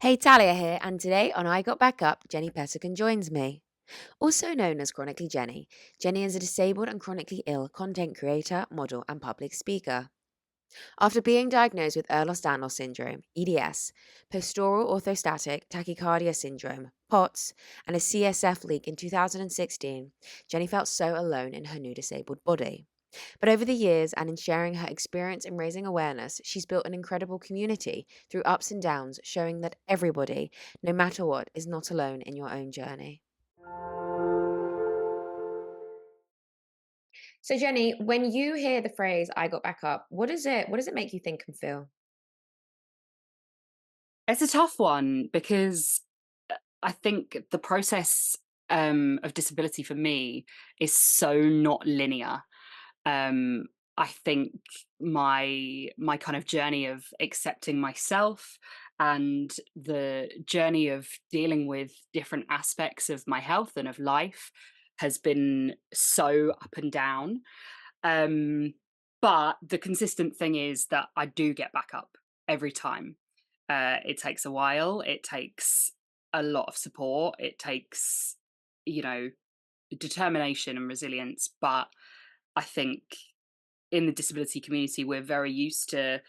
Hey, Talia here, and today on I Got Back Up, Jenny Pettican joins me. Also known as Chronically Jenni, Jenny is a disabled and chronically ill content creator, model, and public speaker. After being diagnosed with Ehlers-Danlos Syndrome (EDS), Postural Orthostatic Tachycardia Syndrome (POTS), and a CSF leak in 2016, Jenny felt so alone in her new disabled body. But over the years and in sharing her experience and raising awareness, she's built an incredible community through ups and downs, showing that everybody, no matter what, is not alone in your own journey. So Jenny, when you hear the phrase "I got back up," what does it make you think and feel? It's a tough one because I think the process of disability for me is so not linear. Um, I think my kind of journey of accepting myself and the journey of dealing with different aspects of my health and of life has been so up and down. Um, but the consistent thing is that I do get back up every time. It takes a while. It takes a lot of support. It takes, you know, determination and resilience. But I think in the disability community, we're very used to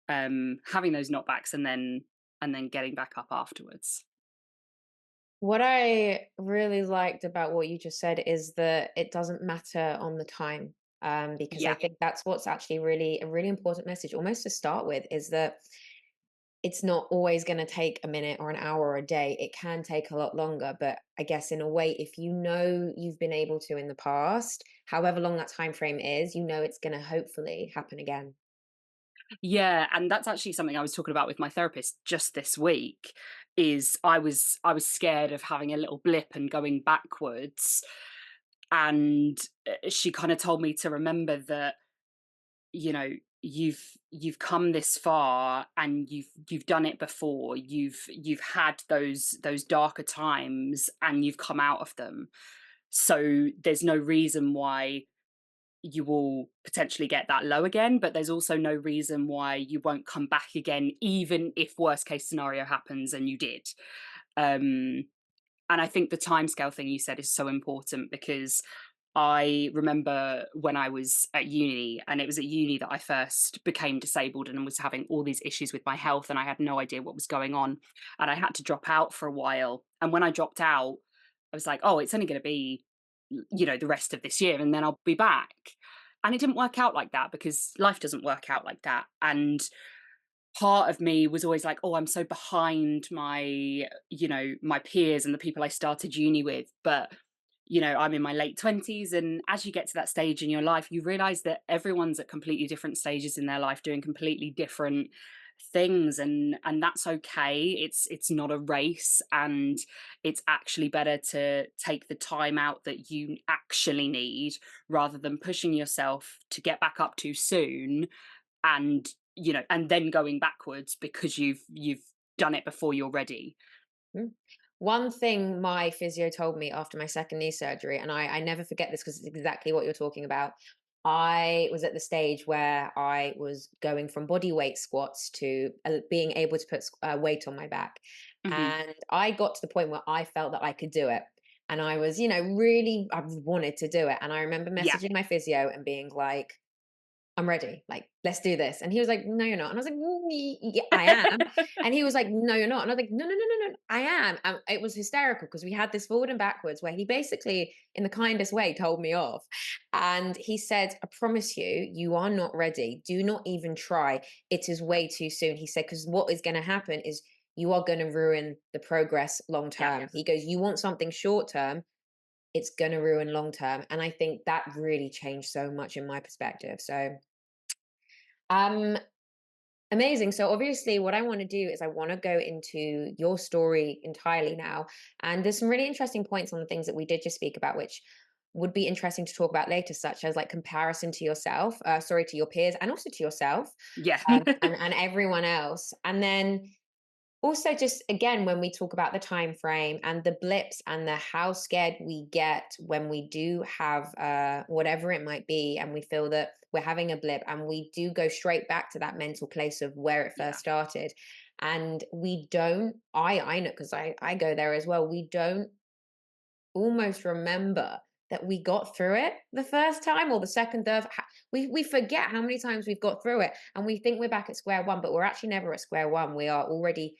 having those knockbacks and then getting back up afterwards. What I really liked about what you just said is that it doesn't matter on the time, because I Yeah. think that's what's actually really a really important message, almost to start with, is that it's not always going to take a minute or an hour or a day. It can take a lot longer, but I guess in a way, if you know you've been able to in the past, however long that time frame is, you know it's going to hopefully happen again. Yeah, and that's actually something I was talking about with my therapist just this week. Is I was scared of having a little blip and going backwards, and she kind of told me to remember that you've come this far and you've done it before. You've had those darker times and you've come out of them. So there's no reason why you will potentially get that low again, but there's also no reason why you won't come back again, even if worst case scenario happens and you did. Um, and I think the timescale thing you said is so important because I remember when I was at uni, and it was at uni that I first became disabled and was having all these issues with my health, and I had no idea what was going on. And I had to drop out for a while. And when I dropped out, I was like, oh, it's only going to be, the rest of this year, and then I'll be back. And it didn't work out like that because life doesn't work out like that. And part of me was always like, oh, I'm so behind my peers and the people I started uni with. But I'm in my late 20s, and as you get to that stage in your life, you realize that everyone's at completely different stages in their life doing completely different things, and that's okay. It's not a race, and it's actually better to take the time out that you actually need rather than pushing yourself to get back up too soon, and and then going backwards because you've done it before you're ready. Mm. One thing my physio told me after my second knee surgery, and I never forget this because it's exactly what you're talking about. I was at the stage where I was going from body weight squats to being able to put weight on my back. Hmm. And I got to the point where I felt that I could do it. And I was, really, I wanted to do it. And I remember Yeah. messaging my physio and being like, I'm ready. Like, let's do this. And he was like, no, you're not. And I was like, yeah, I am. And he was like, no, you're not. And I was like, no, no, no, no, no, I am. And it was hysterical because we had this forward and backwards where he basically, in the kindest way, told me off. And he said, I promise you, you are not ready. Do not even try. It is way too soon. He said, because what is going to happen is you are going to ruin the progress long Yeah. term. He goes, you want something short term, it's going to ruin long term. And I think that really changed so much in my perspective. So, um, amazing. So obviously what I want to do is I want to go into your story entirely now. And there's some really interesting points on the things that we did just speak about, which would be interesting to talk about later, such as like comparison to yourself, to your peers and also to yourself, Yeah. and everyone else. And then Also, just again, when we talk about the time frame and the blips and the how scared we get when we do have whatever it might be, and we feel that we're having a blip, and we do go straight back to that mental place of where it Yeah. first started, and we don't. I know, because I go there as well. We don't almost remember that we got through it the first time or the second, third. We forget how many times we've got through it, and we think we're back at square one, but we're actually never at square one. We are already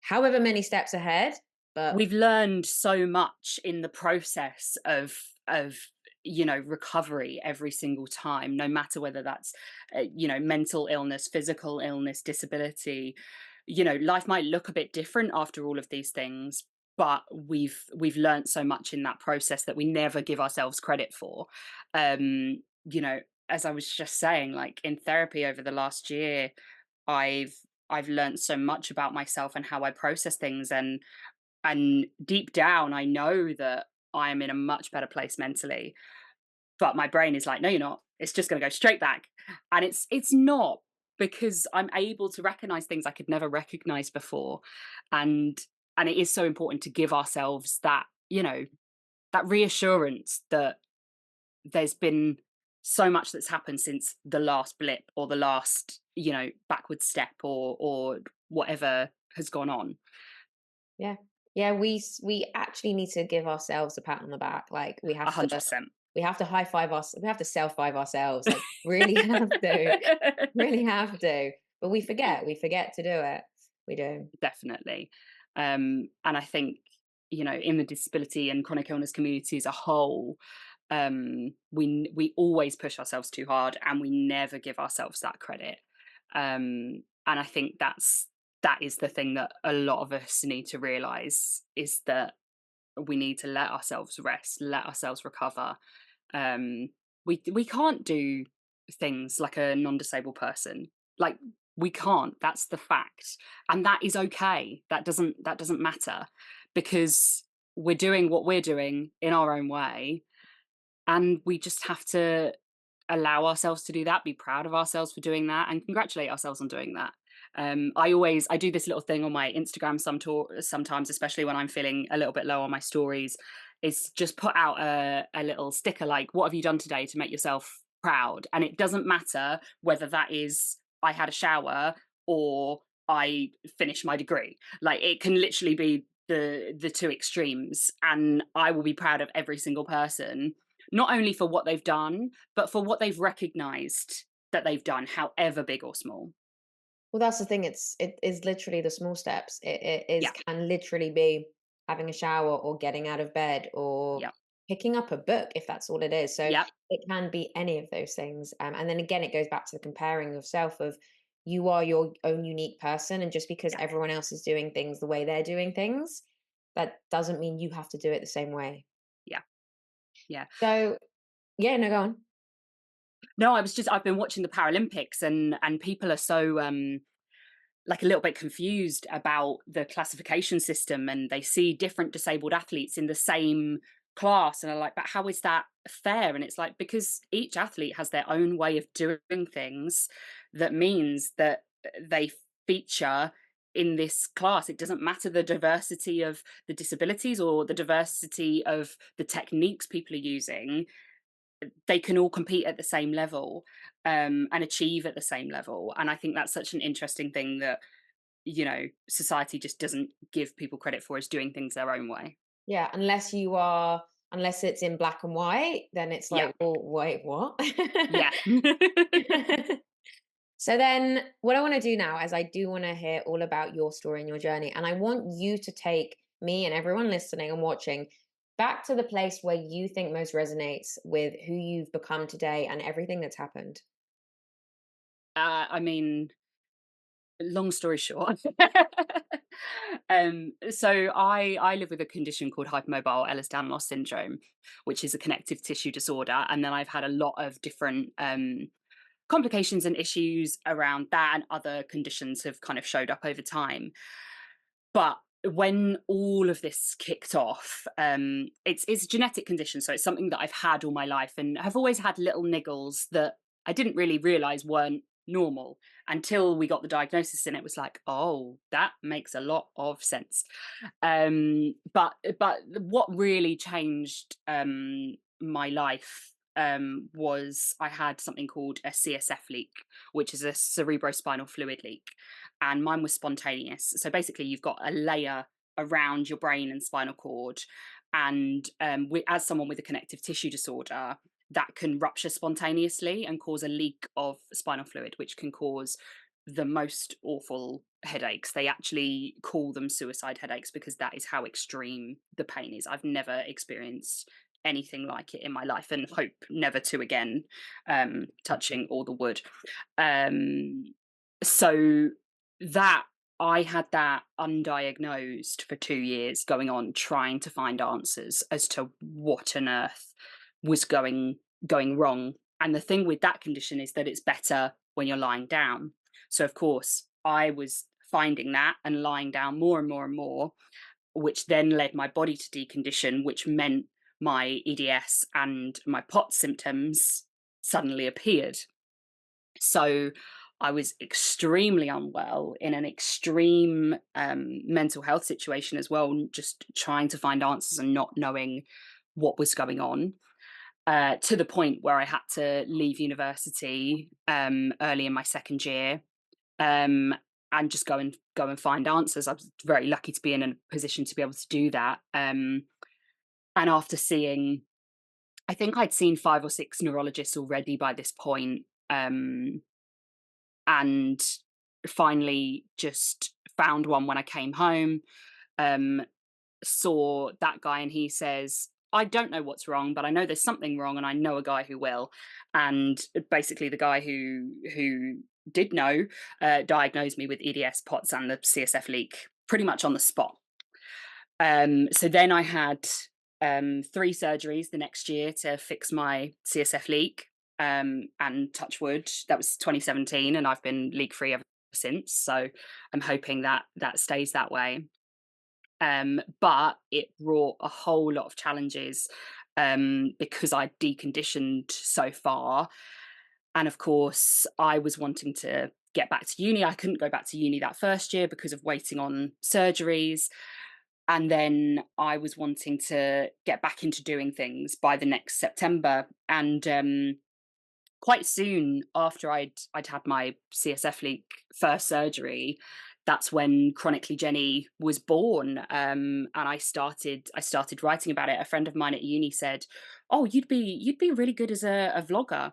however many steps ahead, but We've learned so much in the process of recovery every single time, no matter whether that's mental illness, physical illness, disability. Life might look a bit different after all of these things, but we've learned so much in that process that we never give ourselves credit for. um you know as I was just saying, like, in therapy over the last year, i've I've learned so much about myself and how I process things, and deep down I know that I am in a much better place mentally, but my brain is like, no, you're not, it's just going to go straight back. And it's not, because I'm able to recognize things I could never recognize before. And and it is so important to give ourselves that, that reassurance that there's been so much that's happened since the last blip or the last, backward step, or whatever has gone on. yeah. Yeah, we actually need to give ourselves a pat on the back. Like, 100%. we have to high five us, we have to self five ourselves. Like, really have to. Really have to. But we forget to do it. We do. Definitely. And I think, in the disability and chronic illness community as a whole, we always push ourselves too hard, and we never give ourselves that credit. And I think that is the thing that a lot of us need to realize, is that we need to let ourselves rest, let ourselves recover. um we can't do things like a non-disabled person. Like, we can't, that's the fact. And that is okay, that doesn't matter, because we're doing what we're doing in our own way, and we just have to allow ourselves to do that, be proud of ourselves for doing that, and congratulate ourselves on doing that. I do this little thing on my Instagram sometimes, especially when I'm feeling a little bit low on my stories, is just put out a little sticker like, "What have you done today to make yourself proud?" And it doesn't matter whether that is, I had a shower, or I finished my degree. Like, it can literally be the two extremes, and I will be proud of every single person, not only for what they've done, but for what they've recognized that they've done, however big or small. Well, that's the thing. It is literally the small steps. It is Yeah, can literally be having a shower or getting out of bed or yeah, picking up a book if that's all it is. So yeah, it can be any of those things. And then again, it goes back to the comparing yourself of, you are your own unique person, and just because yeah, everyone else is doing things the way they're doing things, that doesn't mean you have to do it the same way. yeah, yeah. So yeah, no, go on. No, I've been watching the Paralympics, and people are so like, a little bit confused about the classification system, and they see different disabled athletes in the same class, and are like, but how is that fair? And it's like, because each athlete has their own way of doing things, that means that they feature in this class. It doesn't matter the diversity of the disabilities or the diversity of the techniques people are using. They can all compete at the same level, and achieve at the same level. And I think that's such an interesting thing that, society just doesn't give people credit for, is doing things their own way. Yeah, unless it's in black and white, then it's Yeah, like, well, wait, what? yeah. So then what I want to do now is I do want to hear all about your story and your journey. And I want you to take me and everyone listening and watching back to the place where you think most resonates with who you've become today and everything that's happened. I mean, long story short, so I live with a condition called hypermobile Ehlers-Danlos syndrome, which is a connective tissue disorder, and then I've had a lot of different complications and issues around that, and other conditions have kind of showed up over time. But when all of this kicked off, it's a genetic condition, so it's something that I've had all my life, and have always had little niggles that I didn't really realize weren't normal, until we got the diagnosis, and it was like, oh, that makes a lot of sense. But what really changed my life was I had something called a CSF leak, which is a cerebrospinal fluid leak, and mine was spontaneous. So basically, you've got a layer around your brain and spinal cord, and as someone with a connective tissue disorder, that can rupture spontaneously and cause a leak of spinal fluid, which can cause the most awful headaches. They actually call them suicide headaches because that is how extreme the pain is. I've never experienced anything like it in my life, and hope never to again, touching all the wood. Um, so that I had that undiagnosed for 2 years, going on trying to find answers as to what on earth was going wrong. And the thing with that condition is that it's better when you're lying down. So of course, I was finding that and lying down more and more and more, which then led my body to decondition, which meant my EDS and my POTS symptoms suddenly appeared. So I was extremely unwell, in an extreme mental health situation as well, just trying to find answers and not knowing what was going on. To the point where I had to leave university early in my second year, um, and just go and find answers. I was very lucky to be in a position to be able to do that. And after seeing, I think I'd seen 5 or 6 neurologists already by this point, and finally just found one when I came home. Um, saw that guy, and he says, I don't know what's wrong, but I know there's something wrong, and I know a guy who will. And basically, the guy who did know diagnosed me with EDS, POTS, and the CSF leak pretty much on the spot. So then I had 3 surgeries the next year to fix my CSF leak. And touch wood, that was 2017, and I've been leak free ever since. So I'm hoping that that stays that way. But it brought a whole lot of challenges because I deconditioned so far. And of course, I was wanting to get back to uni. I couldn't go back to uni that first year because of waiting on surgeries. And then I was wanting to get back into doing things by the next September. And quite soon after I'd had my CSF leak first surgery, that's when Chronically Jenni was born. And I started writing about it. A friend of mine at uni said, "Oh, you'd be really good as a vlogger."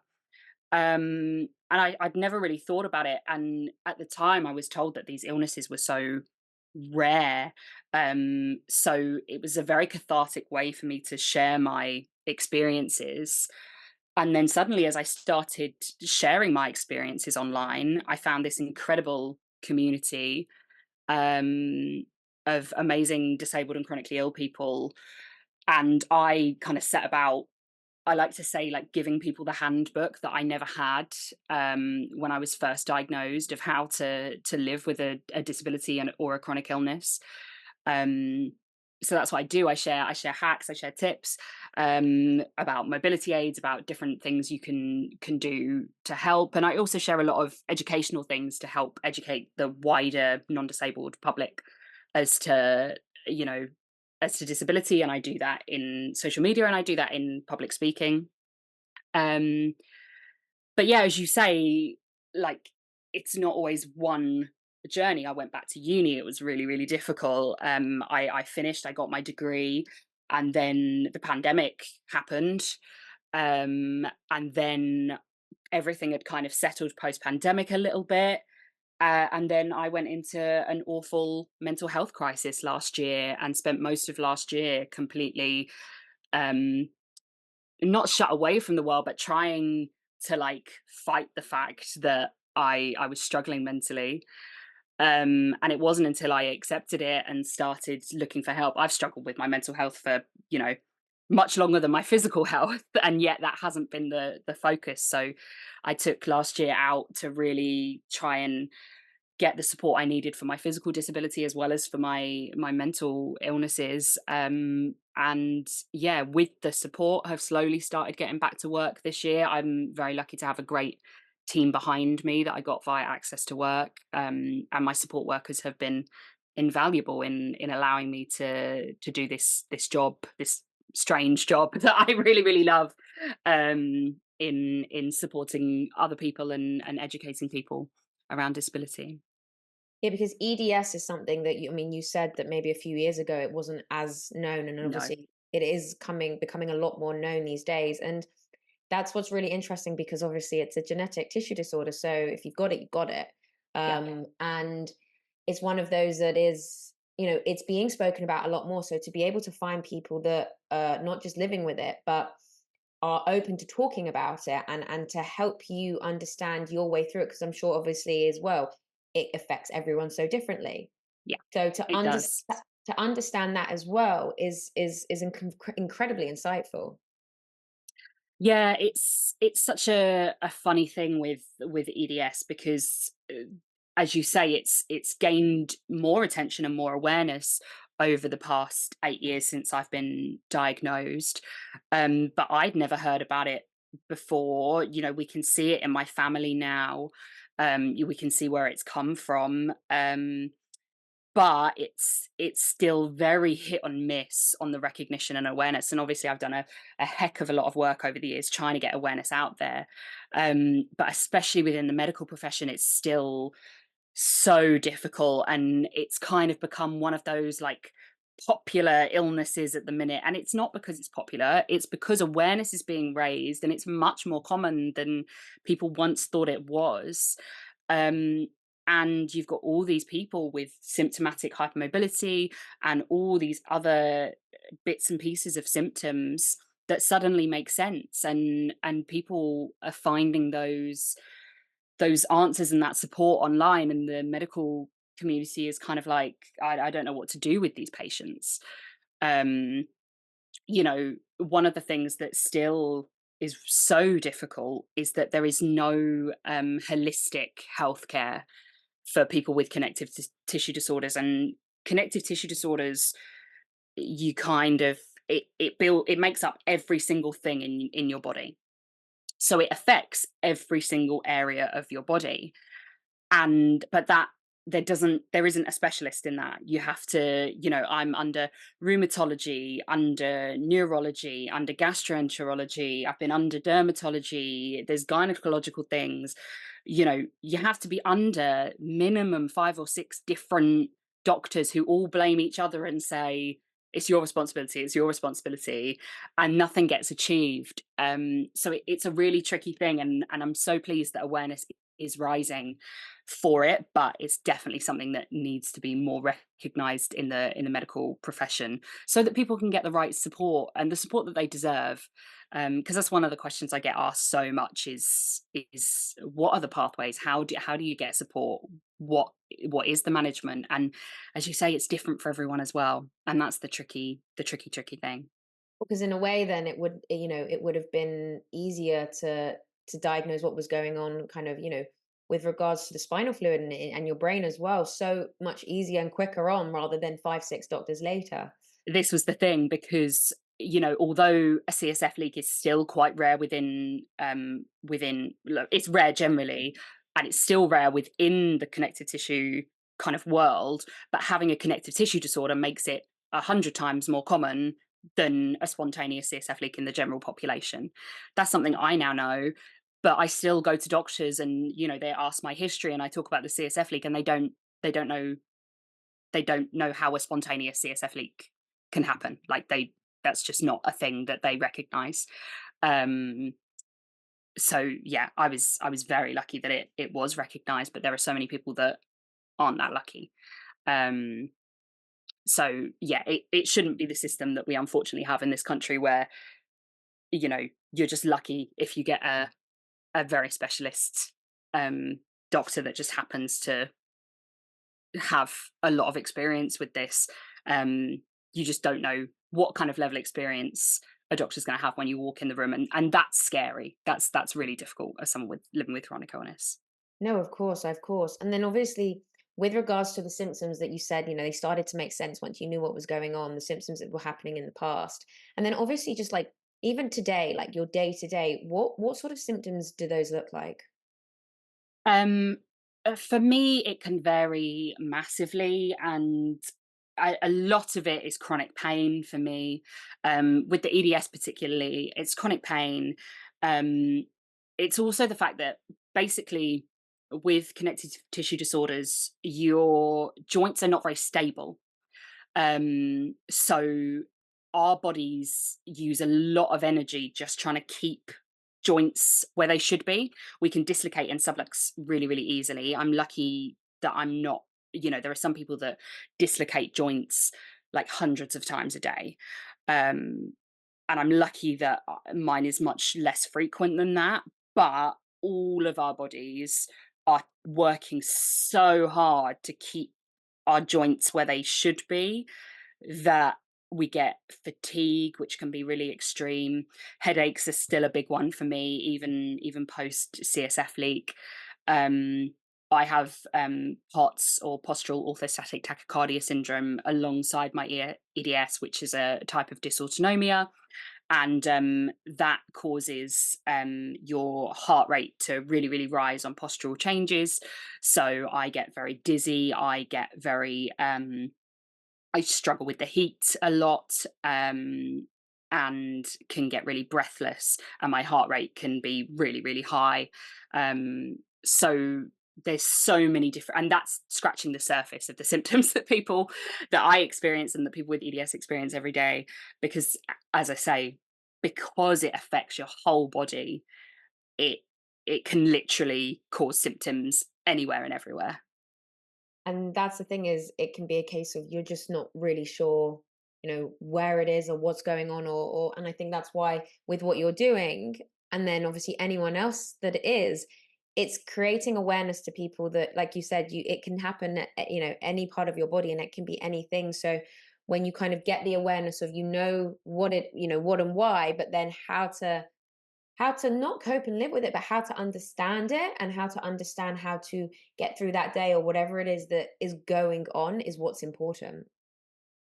And I'd never really thought about it. And at the time, I was told that these illnesses were so rare. So it was a very cathartic way for me to share my experiences. And then suddenly, as I started sharing my experiences online, I found this incredible community um, of amazing disabled and chronically ill people. And I kind of set about, I like to say, like giving people the handbook that I never had when I was first diagnosed, of how to live with a disability and or a chronic illness. Um, so that's what I do. I share hacks, I share tips about mobility aids, about different things you can do to help, and I also share a lot of educational things to help educate the wider non-disabled public as to, you know, as to disability. And I do that in social media, and I do that in public speaking. Um, but yeah, as you say, like, it's not always one journey. I went back to uni. It was really, really difficult. I finished, I got my degree, and then the pandemic happened. And then everything had kind of settled post pandemic a little bit. And then I went into an awful mental health crisis last year, and spent most of last year completely um, not shut away from the world, but trying to like fight the fact that I was struggling mentally. And it wasn't until I accepted it and started looking for help. I've struggled with my mental health for, much longer than my physical health, and yet that hasn't been the focus. So I took last year out to really try and get the support I needed for my physical disability as well as for my mental illnesses. And yeah, with the support, have slowly started getting back to work this year. I'm very lucky to have a great team behind me that I got via Access to Work, and my support workers have been invaluable in allowing me to do this job, this strange job that I really love, in supporting other people and educating people around disability. Yeah, because EDS is something that you, I mean, you said that maybe a few years ago it wasn't as known, and No. obviously it is becoming a lot more known these days. And that's what's really interesting because obviously it's a genetic tissue disorder. So if you've got it, you've got it. Yeah. And it's one of those that is, it's being spoken about a lot more. So to be able to find people that are not just living with it, but are open to talking about it, and to help you understand your way through it, because I'm sure obviously as well it affects everyone so differently. Yeah. So It does. to understand that as well is incredibly insightful. Yeah, it's such a funny thing with EDS because, as you say, it's gained more attention and more awareness over the past 8 years since I've been diagnosed. But I'd never heard about it before. We can see it in my family now. We can see where it's come from. But it's still very hit and miss on the recognition and awareness, and obviously I've done a heck of a lot of work over the years trying to get awareness out there, but especially within the medical profession, it's still so difficult, and it's kind of become one of those, like, popular illnesses at the minute, and it's not because it's popular, it's because awareness is being raised, and it's much more common than people once thought it was. um, and you've got all these people with symptomatic hypermobility and all these other bits and pieces of symptoms that suddenly make sense, and people are finding those answers and that support online, and the medical community is kind of like, I don't know what to do with these patients. um One of the things that still is so difficult is that there is no holistic healthcare for people with connective tissue disorders. And connective tissue disorders, you kind of, it makes up every single thing in your body, so it affects every single area of your body. And but that there isn't a specialist in that. You have to, I'm under rheumatology, under neurology, under gastroenterology, I've been under dermatology, there's gynecological things. You have to be under minimum 5 or 6 different doctors who all blame each other and say, it's your responsibility, it's your responsibility, and nothing gets achieved. So it's a really tricky thing, and I'm so pleased that awareness is rising for it, but it's definitely something that needs to be more recognized in the medical profession, so that people can get the right support and the support that they deserve. Because that's one of the questions I get asked so much is what are the pathways? How do you get support? What is the management? And as you say, it's different for everyone as well, and that's the tricky thing. Because in a way then it would, it would have been easier to diagnose what was going on, kind of, with regards to the spinal fluid and your brain as well, so much easier and quicker on, rather than 5 6 doctors later. This was the thing, because although a CSF leak is still quite rare it's rare generally, and it's still rare within the connective tissue kind of world, but having a connective tissue disorder makes it 100 times more common than a spontaneous CSF leak in the general population. That's something I now know, but I still go to doctors, and they ask my history, and I talk about the CSF leak, and they don't know how a spontaneous CSF leak can happen. Like, that's just not a thing that they recognize. Um, so yeah, I was very lucky that it was recognized, but there are so many people that aren't that lucky. Um, so yeah, it shouldn't be the system that we unfortunately have in this country, where you're just lucky if you get a very specialist doctor that just happens to have a lot of experience with this. You just don't know what kind of level of experience a doctor's going to have when you walk in the room, and that's scary. That's really difficult as someone with living with chronic illness. No, of course. And then obviously, with regards to the symptoms that you said, they started to make sense once you knew what was going on, the symptoms that were happening in the past. And then obviously just like even today, like your day to day, what sort of symptoms do those look like? Um, for me, it can vary massively, and a lot of it is chronic pain for me. With the EDS particularly, it's chronic pain. Um, it's also the fact that basically with connective tissue disorders, your joints are not very stable. So our bodies use a lot of energy just trying to keep joints where they should be. We can dislocate and sublux really, really easily. I'm lucky that I'm not, there are some people that dislocate joints like hundreds of times a day. Um, and I'm lucky that mine is much less frequent than that. But all of our bodies are working so hard to keep our joints where they should be, that we get fatigue, which can be really extreme. Headaches are still a big one for me, even post CSF leak. Um, I have POTS, or postural orthostatic tachycardia syndrome, alongside my EDS, which is a type of dysautonomia, and that causes your heart rate to really, really rise on postural changes. So I get very dizzy. I struggle with the heat a lot, and can get really breathless, and my heart rate can be really, really high. So there's so many different, and that's scratching the surface of the symptoms that I experience and that people with EDS experience every day. Because, as I say, because it affects your whole body, it it can literally cause symptoms anywhere and everywhere. And that's the thing, is it can be a case of you're just not really sure, where it is or what's going on, or and I think that's why with what you're doing, and then obviously anyone else that is, it's creating awareness to people that, like you said, it can happen at, any part of your body, and it can be anything. So when you kind of get the awareness of, what it, what and why, but then how to not cope and live with it, but how to understand it, and how to understand how to get through that day or whatever it is that is going on, is what's important.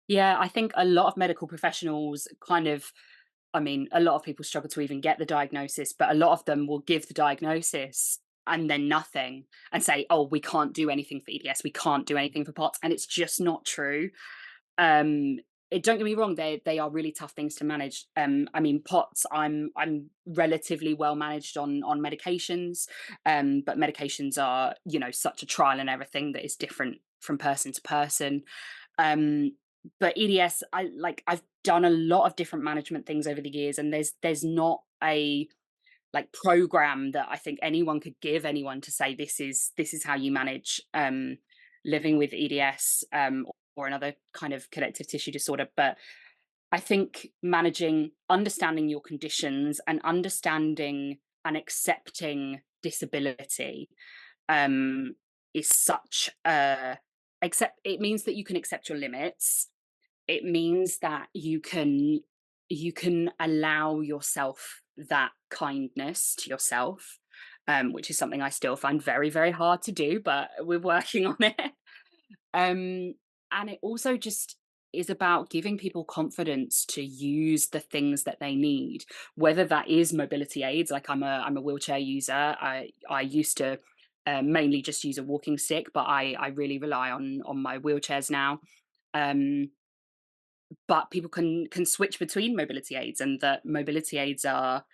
Yeah, I think a lot of medical professionals a lot of people struggle to even get the diagnosis, but a lot of them will give the diagnosis and then nothing, and say, "Oh, we can't do anything for EDS, we can't do anything for POTS," and it's just not true. Um, don't get me wrong; they are really tough things to manage. POTS, I'm relatively well managed on medications, but medications are, such a trial and everything that is different from person to person. Um, but EDS, I've done a lot of different management things over the years, and there's not a like program that I think anyone could give anyone to say this is how you manage living with EDS, or another kind of connective tissue disorder. But I think understanding your conditions, and understanding and accepting disability, um, is such a accept. It means that you can accept your limits. It means that you can allow yourself that kindness to yourself, which is something I still find very, very hard to do, but we're working on it. Um, and it also just is about giving people confidence to use the things that they need, whether that is mobility aids. Like I'm a wheelchair user. I used to mainly just use a walking stick, but I really rely on my wheelchairs now. Um, but people can switch between mobility aids, and that mobility aids are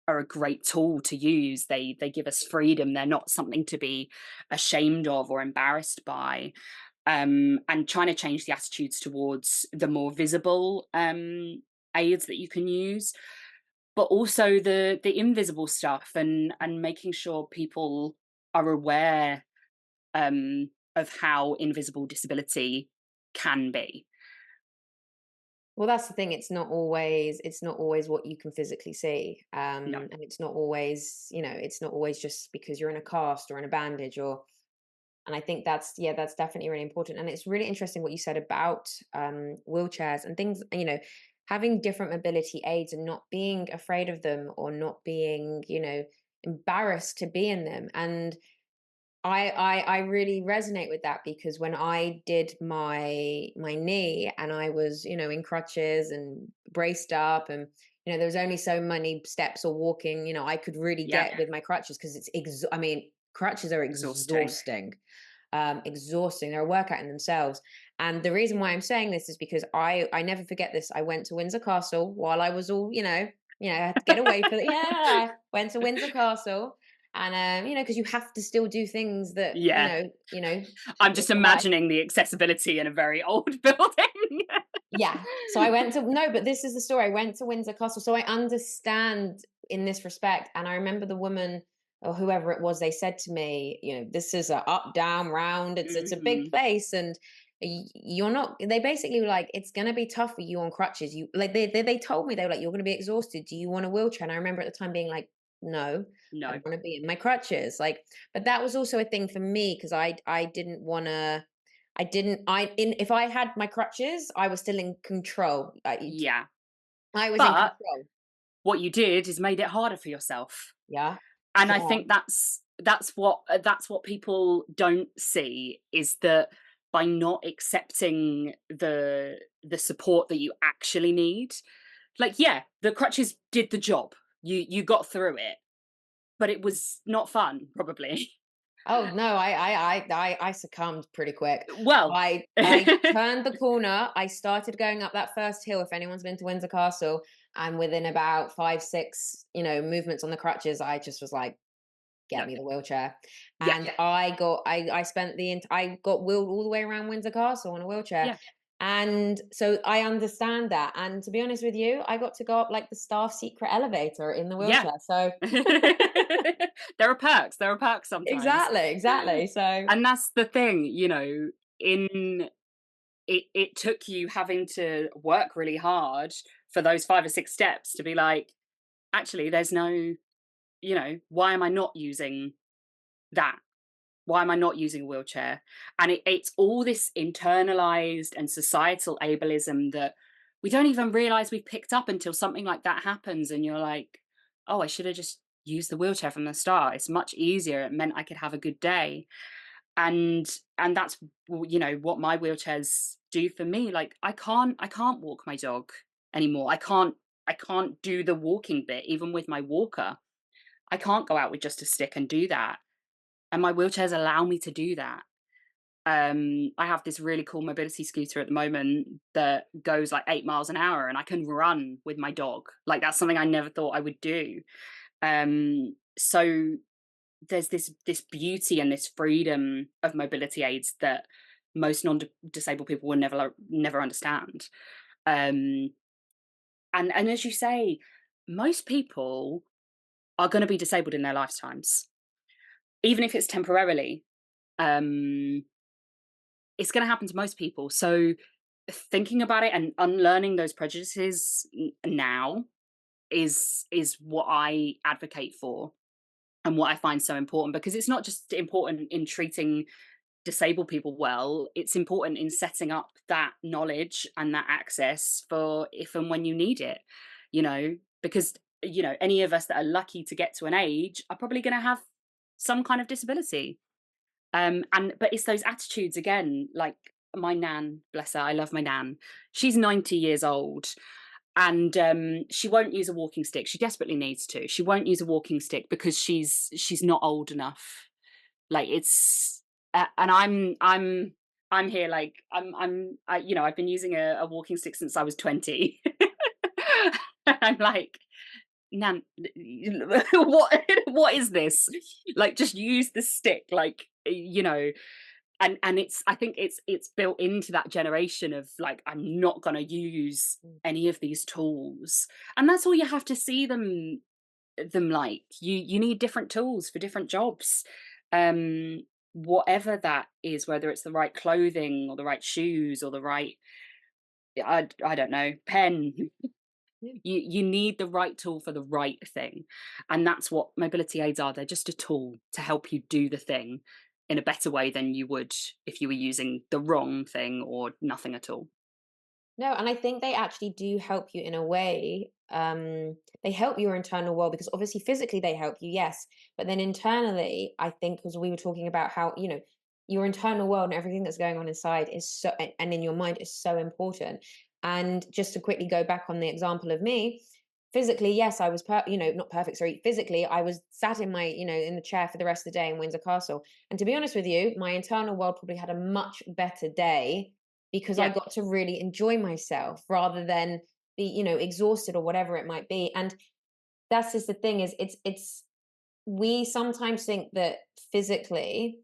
a great tool to use. They give us freedom. They're not something to be ashamed of or embarrassed by. And trying to change the attitudes towards the more visible aids that you can use, but also the invisible stuff, and making sure people are aware of how invisible disability can be. Well, that's the thing. It's not always what you can physically see, No. and it's not always just because you're in a cast or in a bandage, or. And I think that's definitely really important. And it's really interesting what you said about wheelchairs and things, having different mobility aids and not being afraid of them, or not being, embarrassed to be in them. And I really resonate with that, because when I did my knee, and I was, in crutches and braced up, and there was only so many steps or walking, I could really Yeah. get with my crutches, because it's I mean, crutches are Exhausting. exhausting. Exhausting. They're a workout in themselves. And the reason why I'm saying this is because I never forget this. I went to Windsor Castle while I was all, I had to get away for the yeah. I went to Windsor Castle, and because you have to still do things that Yeah. I'm people just require. imagining the accessibility in a very old building. Yeah. So I went to no, but this is the story. I went to Windsor Castle, so I understand in this respect. And I remember the woman or whoever it was. They said to me, this is a up, down, round. It's a big Mhm. place, and you're not. They basically were like, it's gonna be tough for you on crutches. You like they told me they were like, you're gonna be exhausted. Do you want a wheelchair? And I remember at the time being like, no, I No. want to be in my crutches. Like, but that was also a thing for me because I didn't want to. I didn't. If I had my crutches, I was still in control. Yeah. I was in But control. what you did is made it harder for yourself. Yeah, And I yeah. think that's what people don't see, is that by not accepting the support that you actually need, like, yeah, the crutches did the job. You got through it, but it was not fun, probably. Oh no, I succumbed pretty quick. Well, I turned the corner. I started going up that first hill. If anyone's been to Windsor Castle, and within about 5, 6, movements on the crutches, I just was like, get no, me the wheelchair. yeah, And I spent I got wheeled all the way around Windsor Castle in a wheelchair. yeah. And so I understand that. And to be honest with you, I got to go up like the staff secret elevator in the Yeah. wheelchair. So There are perks sometimes. exactly. So And that's the thing, in it took you having to work really hard for those 5 or 6 steps to be like, actually, there's no, why am I not using that? Why am I not using a wheelchair? And it's all this internalized and societal ableism that we don't even realize we've picked up until something like that happens. And you're like, oh, I should have just used the wheelchair from the start. It's much easier. It meant I could have a good day. And that's what my wheelchairs do for me. Like, I can't walk my dog anymore. I can't do the walking bit even with my walker. I can't go out with just a stick and do that, and my wheelchairs allow me to do that. I have this really cool mobility scooter at the moment that goes like 8 miles an hour, and I can run with my dog. Like, that's something I never thought I would do. So there's this beauty and this freedom of mobility aids that most non-disabled people will never understand. Um, and as you say, most people are going to be disabled in their lifetimes, even if it's temporarily. Um, it's going to happen to most people. So thinking about it and unlearning those prejudices now is what I advocate for, and what I find so important, because it's not just important in treating disabled people well, it's important in setting up that knowledge and that access for if and when you need it, because any of us that are lucky to get to an age are probably going to have some kind of disability. And but it's those attitudes again, like my nan, bless her, I love my nan. She's 90 years old, and she won't use a walking stick. She desperately needs to. She won't use a walking stick because she's not old enough. Like, it's and I'm here, like, I've been using a walking stick since I was 20. I'm like, Nan, what is this? Like, just use the stick, like, and I think it's built into that generation of like, I'm not gonna use any of these tools. And that's all you have to see them like. You need different tools for different jobs. Um, Whatever that is, whether it's the right clothing or the right shoes or the right, I don't know, pen. yeah. You need the right tool for the right thing, and that's what mobility aids are. They're just a tool to help you do the thing in a better way than you would if you were using the wrong thing or nothing at all. No, and I think they actually do help you in a way. They help your internal world because obviously physically they help you, yes. But then internally, I think because we were talking about how, your internal world and everything that's going on inside is and in your mind is so important. And just to quickly go back on the example of me, physically, yes, I was not perfect, sorry. Physically, I was sat in my, in the chair for the rest of the day in Windsor Castle. And to be honest with you, my internal world probably had a much better day because I Yeah. got to really enjoy myself rather than be, exhausted or whatever it might be. And that's just the thing is it's we sometimes think that physically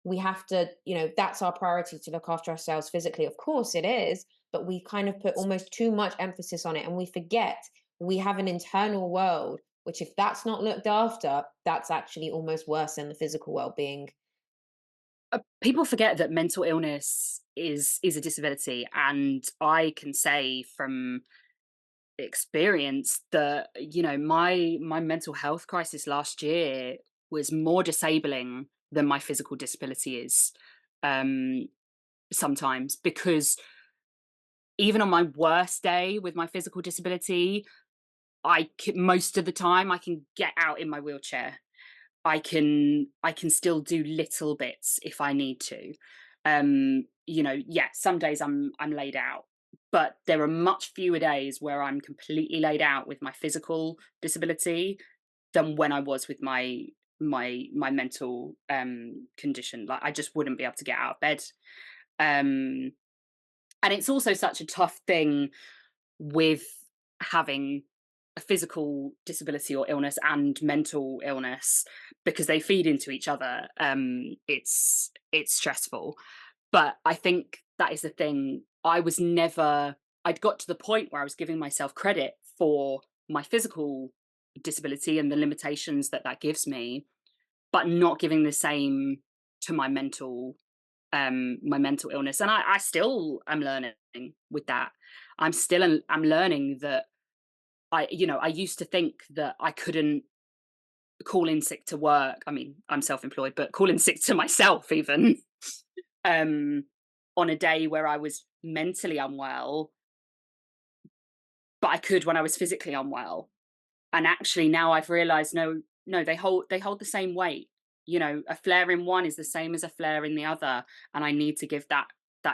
we have to, that's our priority to look after ourselves physically. Of course it is, but we kind of put almost too much emphasis on it and we forget we have an internal world, which if that's not looked after, that's actually almost worse than the physical well-being. People forget that mental illness is a disability, and I can say from experience that, my mental health crisis last year was more disabling than my physical disability is, um, sometimes, because even on my worst day with my physical disability, most of the time I can get out in my wheelchair. I can still do little bits if I need to. Yeah, some days I'm laid out, but there are much fewer days where I'm completely laid out with my physical disability than when I was with my mental condition. Like, I just wouldn't be able to get out of bed. Um and it's also such a tough thing with having a physical disability or illness and mental illness, because they feed into each other. It's stressful, but I think that is the thing. I'd got to the point where I was giving myself credit for my physical disability and the limitations that that gives me, but not giving the same to my mental illness. And I still am learning with that. I'm learning that I used to think that I couldn't call in sick to work. I mean, I'm self-employed, but call in sick to myself even, um, on a day where I was mentally unwell, but I could when I was physically unwell. And actually now I've realized, no, no, they hold the same weight. A flare in one is the same as a flare in the other, and I need to give that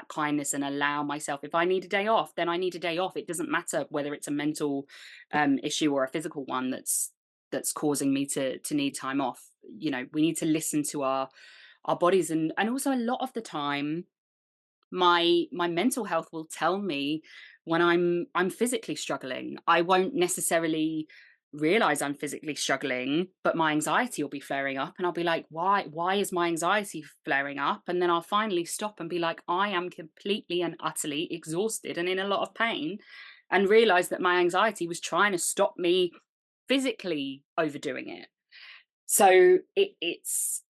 kindness and allow myself. If I need a day off, then I need a day off. It doesn't matter whether it's a mental issue or a physical one that's causing me to need time off. We need to listen to our bodies, and also a lot of the time my mental health will tell me when I'm physically struggling. I won't necessarily realize I'm physically struggling, but my anxiety will be flaring up, and I'll be like, why is my anxiety flaring up? And then I'll finally stop and be like, I am completely and utterly exhausted and in a lot of pain, and realize that my anxiety was trying to stop me physically overdoing it. So it's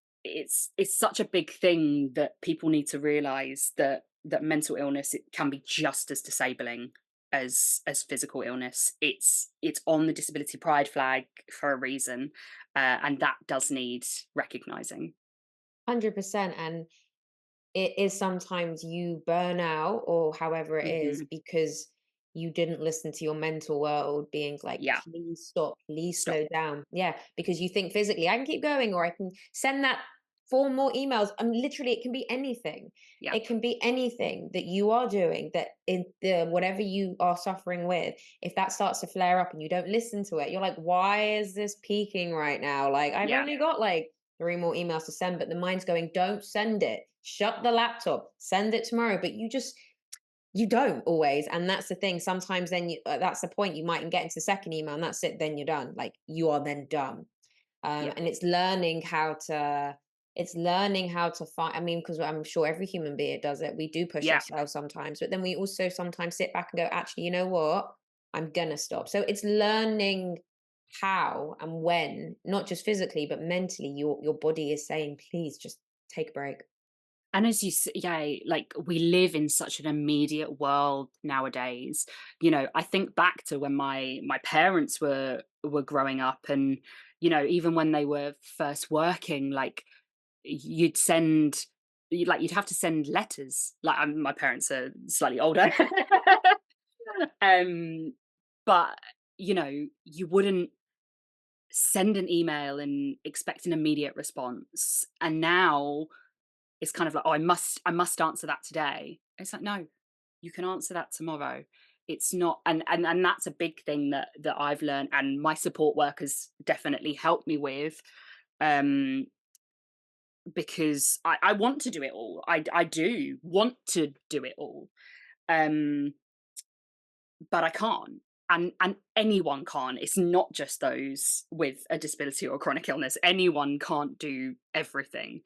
such a big thing that people need to realize that mental illness, it can be just as disabling as physical illness. It's on the disability pride flag for a reason, and that does need recognizing. 100%. And it is sometimes you burn out or however it is Hmm. because you didn't listen to your mental world being like, Yeah. please stop, please Stop. slow down. Yeah, because you think physically I can keep going or I can send that 4 more emails. Literally it can be anything. Yeah. It can be anything that you are doing that in the whatever you are suffering with, if that starts to flare up and you don't listen to it, you're like, why is this peaking right now? Like I've Yeah. only got like 3 more emails to send, but the mind's going, don't send it. Shut the laptop, send it tomorrow. But you don't always. And that's the thing. Sometimes then that's the point. You might get into the second email and that's it. Then you're done. Like you are then done. Yeah. And it's learning how to find, I mean, because I'm sure every human being does it. We do push Yeah. ourselves sometimes, but then we also sometimes sit back and go, actually, you know what? I'm gonna stop. So it's learning how and when, not just physically, but mentally, your body is saying, please just take a break. And as you yeah, like, we live in such an immediate world nowadays. I think back to when my parents were growing up, and even when they were first working, like, you'd send you'd have to send letters. Like, my parents are slightly older. um but you wouldn't send an email and expect an immediate response. And now it's kind of like, "Oh, I must answer that today." It's like, "No, you can answer that tomorrow." It's not, and that's a big thing that I've learned, and my support workers definitely helped me with, um, because I want to do it all. I do want to do it all, um, but I can't. And anyone can't. It's not just those with a disability or chronic illness. Anyone can't do everything.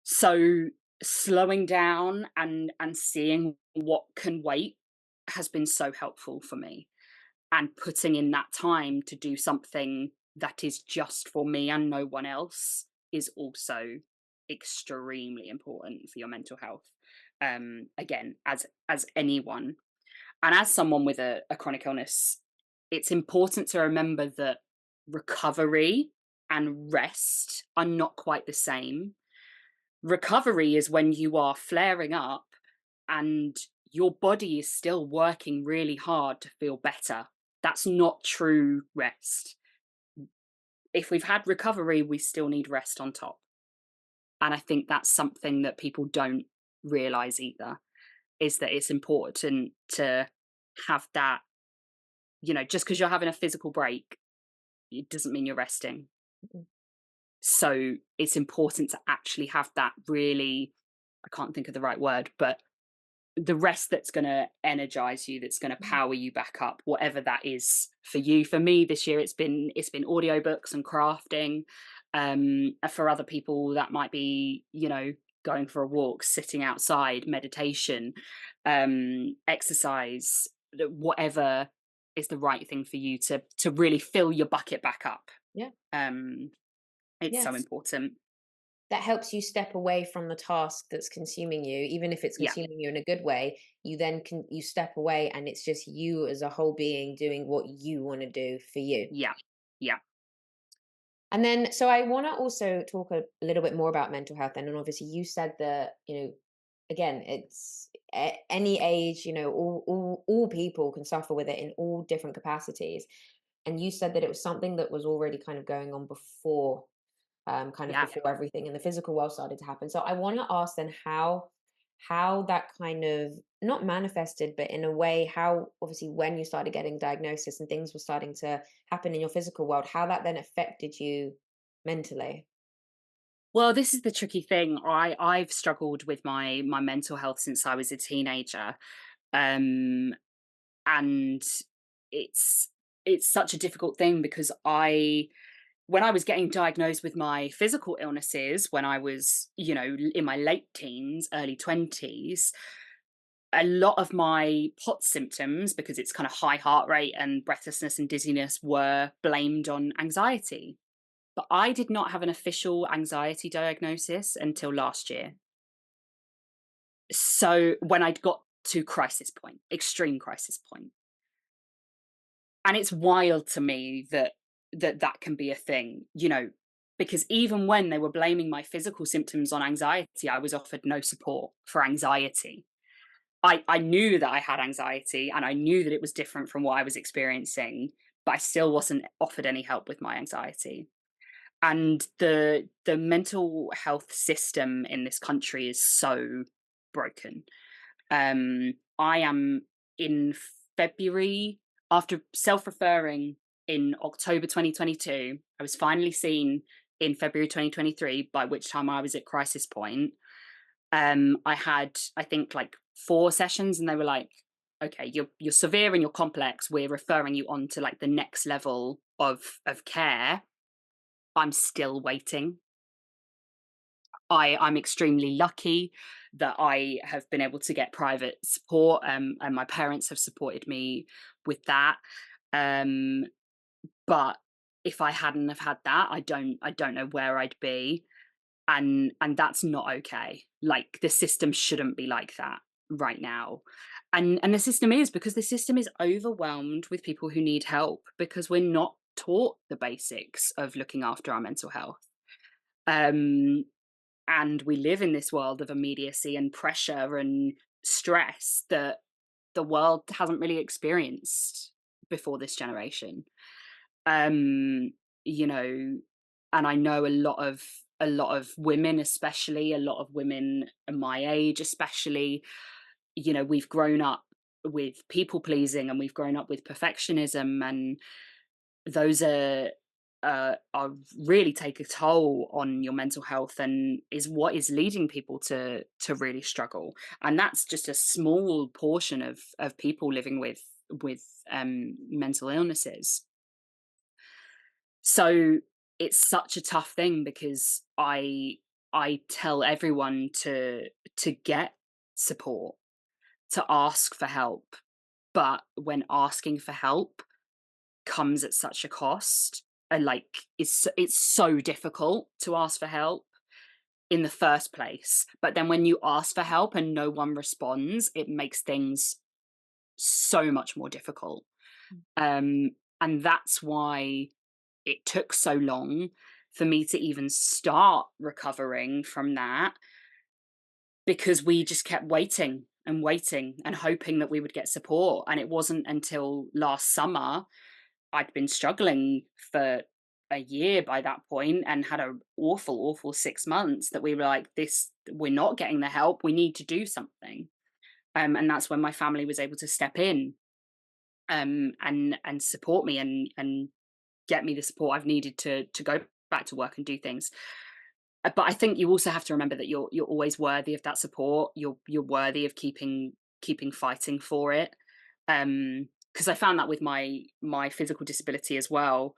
So slowing down and seeing what can wait has been so helpful for me, and putting in that time to do something that is just for me and no one else is also extremely important for your mental health. Again, as anyone, and as someone with a chronic illness, it's important to remember that recovery and rest are not quite the same. Recovery is when you are flaring up and your body is still working really hard to feel better. That's not true rest. If we've had recovery, we still need rest on top. And I think that's something that people don't realize either, is that it's important to have that, just because you're having a physical break, it doesn't mean you're resting. Mhm. So it's important to actually have that really, I can't think of the right word, but the rest that's going to energize you, that's going to Mhm. power you back up, whatever that is for you. For me this year, it's been audiobooks and crafting. For other people that might be, going for a walk, sitting outside, meditation, exercise, whatever is the right thing for you to really fill your bucket back up. Yeah. um it's so Yes. important. That helps you step away from the task that's consuming you, even if it's Yeah, consuming you in a good way. You then you step away, and it's just you as a whole being doing what you want to do for you. yeah, yeah, And then, so I want to also talk a little bit more about mental health. And then, obviously, you said that, again, it's any age, all people can suffer with it in all different capacities. And you said that it was something that was already kind of going on before, kind of yeah. before everything in the physical world started to happen. So I want to ask then how that kind of not manifested, but in a way, how obviously when you started getting diagnosis and things were starting to happen in your physical world, how that then affected you mentally. Well, this is the tricky thing. I've struggled with my mental health since I was a teenager. Um and it's it's such a difficult thing because when I was getting diagnosed with my physical illnesses when I was, in my late teens, early 20s, a lot of my POT symptoms, because it's kind of high heart rate and breathlessness and dizziness, were blamed on anxiety. But I did not have an official anxiety diagnosis until last year. So when I'd got to crisis point, extreme crisis point. And it's wild to me that can be a thing, because even when they were blaming my physical symptoms on anxiety, I was offered no support for anxiety. I knew that I had anxiety and I knew that it was different from what I was experiencing, but I still wasn't offered any help with my anxiety. And the mental health system in this country is so broken. I am in February, after self-referring in October 2022, I was finally seen in February 2023, by which time I was at crisis point. I had, I think, like 4 sessions, and they were like, okay, you're severe and you're complex. We're referring you on to like the next level of care. I'm still waiting. I'm extremely lucky that I have been able to get private support, and my parents have supported me with that. Um, but if I hadn't have had that, I don't know where I'd be, and that's not okay. Like, the system shouldn't be like that right now. And the system is, because the system is overwhelmed with people who need help, because we're not taught the basics of looking after our mental health. Um, and we live in this world of immediacy and pressure and stress that the world hasn't really experienced before this generation. um you know and I know a lot of women, especially a lot of women my age, especially, we've grown up with people pleasing, and we've grown up with perfectionism, and those are really take a toll on your mental health, and is what is leading people to really struggle. And that's just a small portion of people living with mental illnesses. So it's such a tough thing, because I tell everyone to get support, to ask for help. But when asking for help comes at such a cost, and like it's so difficult to ask for help in the first place. But then when you ask for help and no one responds, it makes things so much more difficult. Um, and that's why it took so long for me to even start recovering from that, because we just kept waiting and waiting and hoping that we would get support. And it wasn't until last summer, I'd been struggling for a year by that point and had an awful, awful 6 months, that we were like, this, we're not getting the help. We need to do something. And that's when my family was able to step in, and support me, and get me the support I've needed to go back to work and do things. But I think you also have to remember that you're always worthy of that support. You're worthy of keeping fighting for it. Because I found that with my physical disability as well.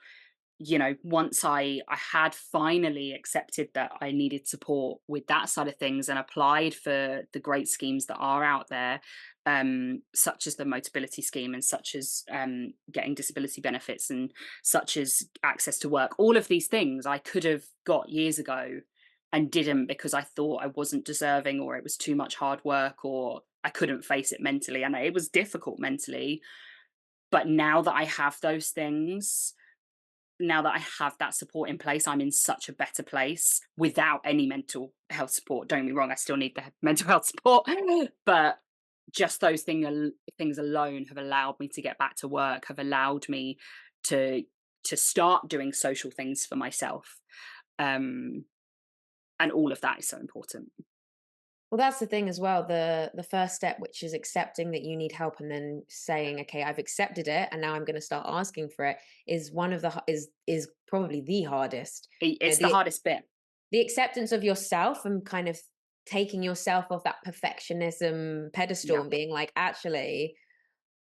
Once I had finally accepted that I needed support with that side of things, and applied for the great schemes that are out there, such as the Motability Scheme, and such as getting disability benefits, and such as access to work, all of these things I could have got years ago and didn't, because I thought I wasn't deserving, or it was too much hard work, or I couldn't face it mentally, and it was difficult mentally. But now that I have those things, now that I have that support in place, I'm in such a better place without any mental health support. Don't get me wrong, I still need the mental health support, but just those things alone have allowed me to get back to work, have allowed me to start doing social things for myself. Um, and all of that is so important. Well, that's the thing as well. The first step, which is accepting that you need help, and then saying, "Okay, I've accepted it, and now I'm going to start asking for it," is one of the is probably the hardest. You know, It's the hardest bit. the acceptance of yourself, and kind of taking yourself off that perfectionism pedestal, Yeah, and being like, actually,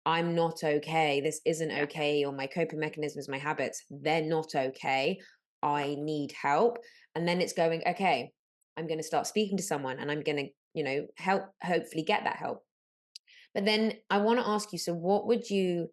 I'm not okay. This isn't yeah. okay. Or my coping mechanisms, my habits, they're not okay. I need help. And then it's going, okay, I'm going to start speaking to someone, and I'm going to, help, hopefully get that help. But then I want to ask you, so what would you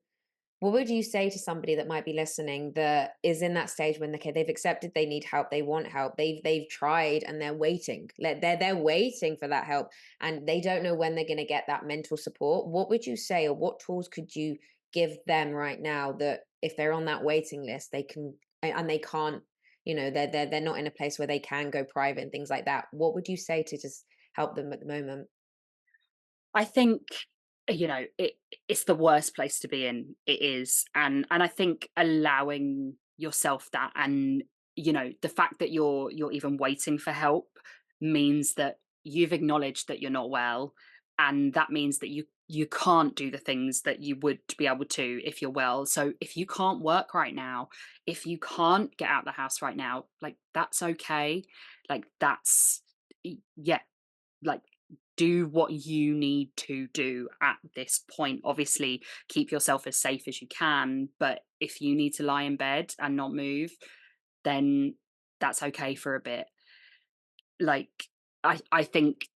say to somebody that might be listening, that is in that stage when, okay, they've accepted they need help, they want help, they've tried, and they're waiting. They're waiting for that help, and they don't know when they're going to get that mental support. What would you say, or what tools could you give them right now, that if they're on that waiting list, they can, and they can't, they're not in a place where they can go private and things like that. What would you say to just help them at the moment? I think, it's the worst place to be in. It is. And I think allowing yourself that, and the fact that you're even waiting for help, means that you've acknowledged that you're not well, and that means that you can't do the things that you would be able to if you're well. So if you can't work right now, if you can't get out the house right now, like, that's okay. Like, yeah, like, do what you need to do at this point. Obviously, keep yourself as safe as you can, but if you need to lie in bed and not move, then that's okay for a bit. Like, I think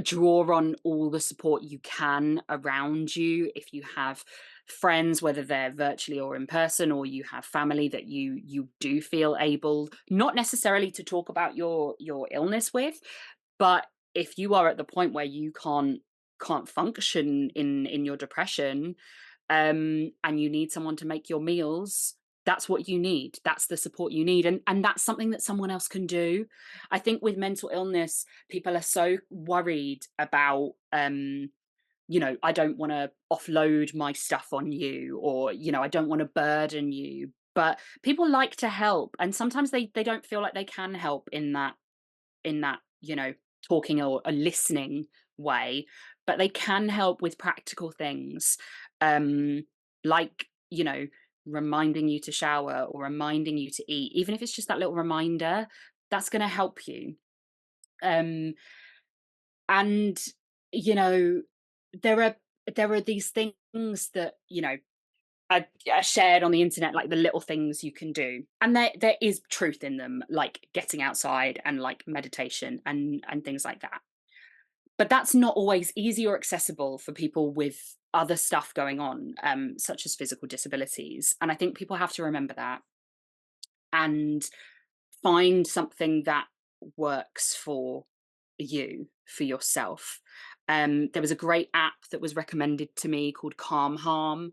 draw on all the support you can around you. If you have friends, whether they're virtually or in person, or you have family that you do feel able, not necessarily to talk about your illness with, but if you are at the point where you can't function in your depression, and you need someone to make your meals, that's what you need. That's the support you need, and that's something that someone else can do. I think with mental illness, people are so worried about, I don't want to offload my stuff on you, or I don't want to burden you. But people like to help, and sometimes they don't feel like they can help in that, talking or a listening way, but they can help with practical things, um, like, reminding you to shower or reminding you to eat. Even if it's just that little reminder, that's going to help you. Um, and you know, there are these things that are shared on the internet, like the little things you can do, and there is truth in them, like getting outside and like meditation and things like that. But that's not always easy or accessible for people with other stuff going on, such as physical disabilities. And I think people have to remember that and find something that works for you, for yourself. There was a great app that was recommended to me called Calm Harm,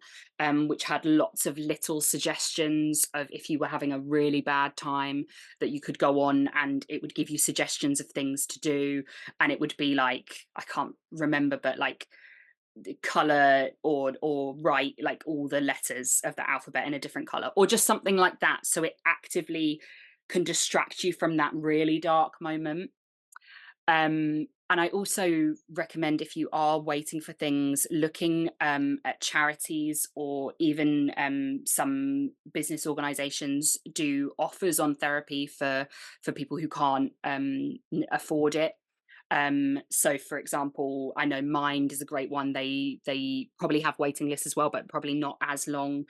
which had lots of little suggestions of if you were having a really bad time, that you could go on and it would give you suggestions of things to do. And it would be like, I can't remember, but like the color or write like all the letters of the alphabet in a different color or just something like that, so it actively can distract you from that really dark moment. And I also recommend, if you are waiting for things, looking at charities, or even some business organizations do offers on therapy for people who can't afford it. So for example, I know Mind is a great one. They probably have waiting lists as well, but probably not as long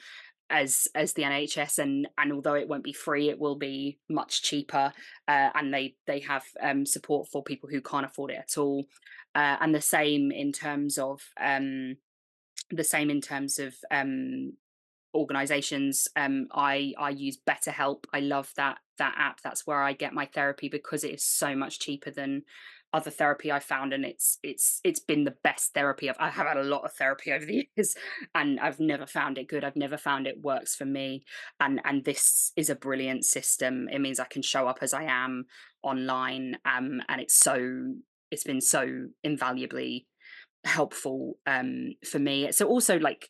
as the NHS, and although it won't be free, it will be much cheaper. And they have support for people who can't afford it at all. And the same in terms of organizations. I use BetterHelp. I love that app. That's where I get my therapy because it is so much cheaper than other therapy I found, and it's been the best therapy. I have had a lot of therapy over the years, and I've never found it good. I've never found it works for me, and this is a brilliant system. It means I can show up as I am online, and it's been so invaluably helpful for me. So also, like,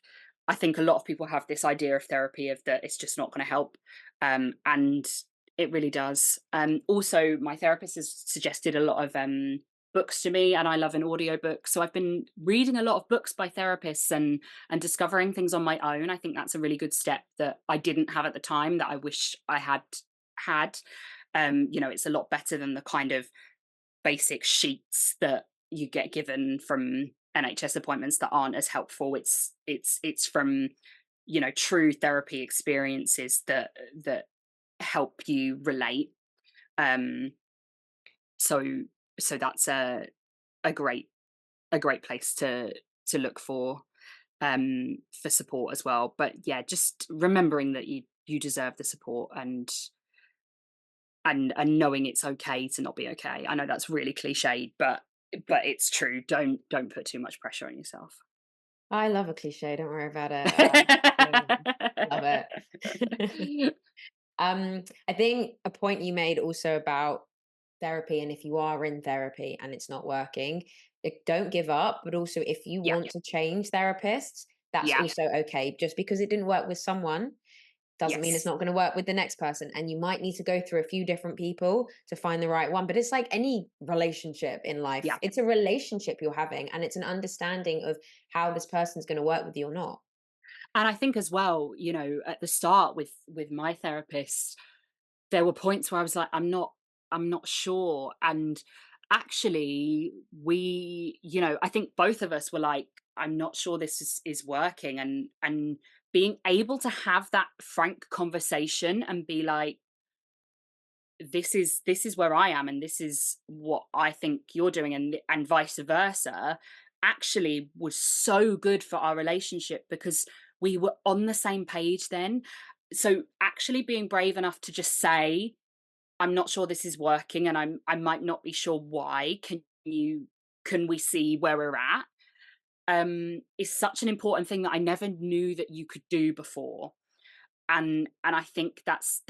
I think a lot of people have this idea of therapy of that it's just not going to help, and it really does. Also, my therapist has suggested a lot of books to me, and I love an audiobook, so I've been reading a lot of books by therapists and discovering things on my own. I think that's a really good step that I didn't have at the time, that I wish I had. It's a lot better than the kind of basic sheets that you get given from NHS appointments that aren't as helpful. It's from true therapy experiences that help you relate. Um, so so that's a great place to look for support as well. But yeah, just remembering that you deserve the support, and knowing it's okay to not be okay. I know that's really cliched, but it's true. Don't put too much pressure on yourself. I love a cliche, don't worry about it. Love it. I think a point you made also about therapy, and if you are in therapy and it's not working, don't give up. But also, if you Yeah, want to change therapists, that's yeah, also okay. Just because it didn't work with someone doesn't mean it's yes. not going to work with the next person. And you might need to go through a few different people to find the right one. But it's like any relationship in life, Yeah. it's a relationship you're having, and it's an understanding of how this person's going to work with you or not. And I think as well, at the start with my therapist, there were points where I was like, I'm not sure. And actually, I think both of us were like, I'm not sure this is working. And being able to have that frank conversation and be like, this is where I am, and this is what I think you're doing, and vice versa, actually was so good for our relationship because we were on the same page then. So actually being brave enough to just say, I'm not sure this is working, and I might not be sure why. Can we see where we're at? Is such an important thing that I never knew that you could do before. And I think that's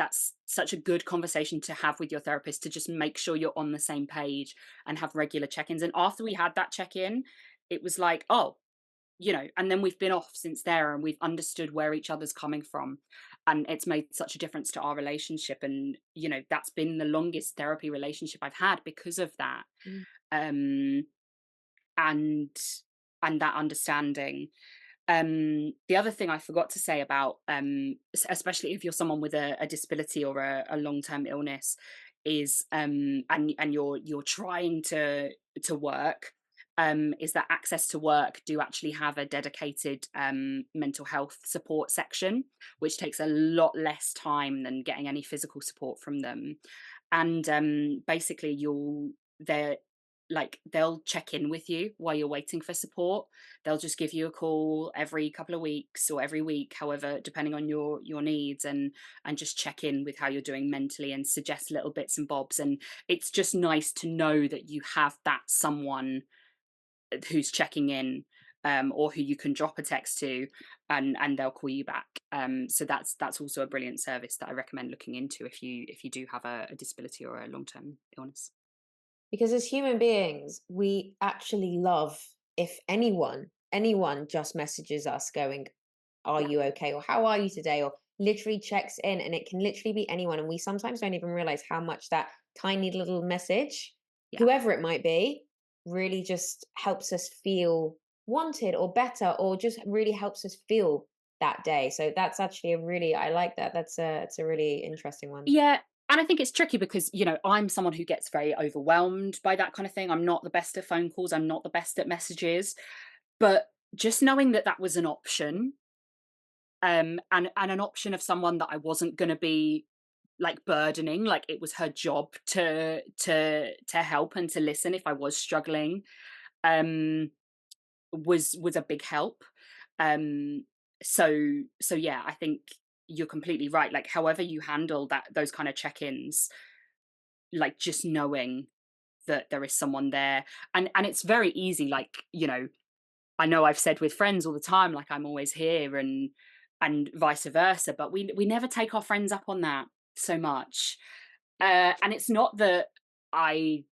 such a good conversation to have with your therapist, to just make sure you're on the same page and have regular check-ins. And after we had that check-in, it was like, oh, and then we've been off since there, and we've understood where each other's coming from, and it's made such a difference to our relationship. And that's been the longest therapy relationship I've had because of that. um, and that understanding. The other thing I forgot to say about, especially if you're someone with a disability or a long-term illness, is and you're trying to work, is that access to work do actually have a dedicated mental health support section, which takes a lot less time than getting any physical support from them. And basically, they're they'll check in with you while you're waiting for support. They'll just give you a call every couple of weeks or every week, however, depending on your needs, and just check in with how you're doing mentally and suggest little bits and bobs. And it's just nice to know that you have that someone who's checking in, or who you can drop a text to, and they'll call you back. So that's also a brilliant service that I recommend looking into if you do have a disability or a long term illness. Because as human beings, we actually love if anyone just messages us going, "Are Yeah, you okay?" or "How are you today?" or literally checks in, and it can literally be anyone. And we sometimes don't even realize how much that tiny little message, yeah. whoever it might be, really just helps us feel wanted or better, or just really helps us feel that day. So that's actually a really, I like that. It's a really interesting one. Yeah, and I think it's tricky because, I'm someone who gets very overwhelmed by that kind of thing. I'm not the best at phone calls, I'm not the best at messages, but just knowing that that was an option, and an option of someone that I wasn't gonna be, like, burdening, like, it was her job to help and to listen if I was struggling, um, was a big help. Um, so yeah, I think you're completely right. Like, however you handle those kind of check-ins, like, just knowing that there is someone there, and it's very easy, like, I know I've said with friends all the time, like, I'm always here, and vice versa, but we never take our friends up on that so much. And it's not that I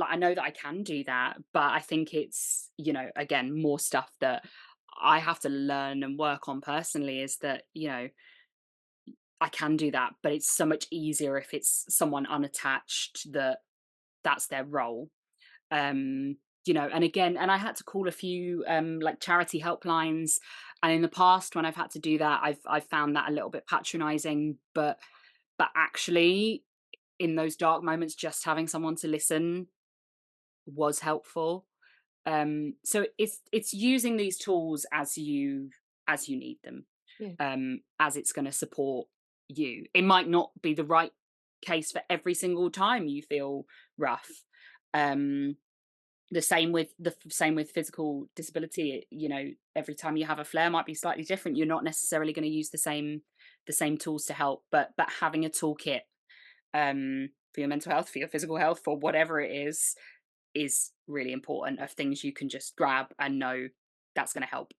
I know that I can do that, but I think it's, again, more stuff that I have to learn and work on personally, is that, I can do that, but it's so much easier if it's someone unattached, that's their role. Um, and again, and I had to call a few like charity helplines, and in the past when I've had to do that, I've found that a little bit patronizing, but actually in those dark moments, just having someone to listen was helpful. So it's using these tools as you need them, Yeah. as it's going to support you. It might not be the right case for every single time you feel rough. Um, the same with physical disability. Every time you have a flare might be slightly different. You're not necessarily going to use the same tools to help, but having a toolkit, for your mental health, for your physical health, for whatever it is really important, of things you can just grab and know that's going to help.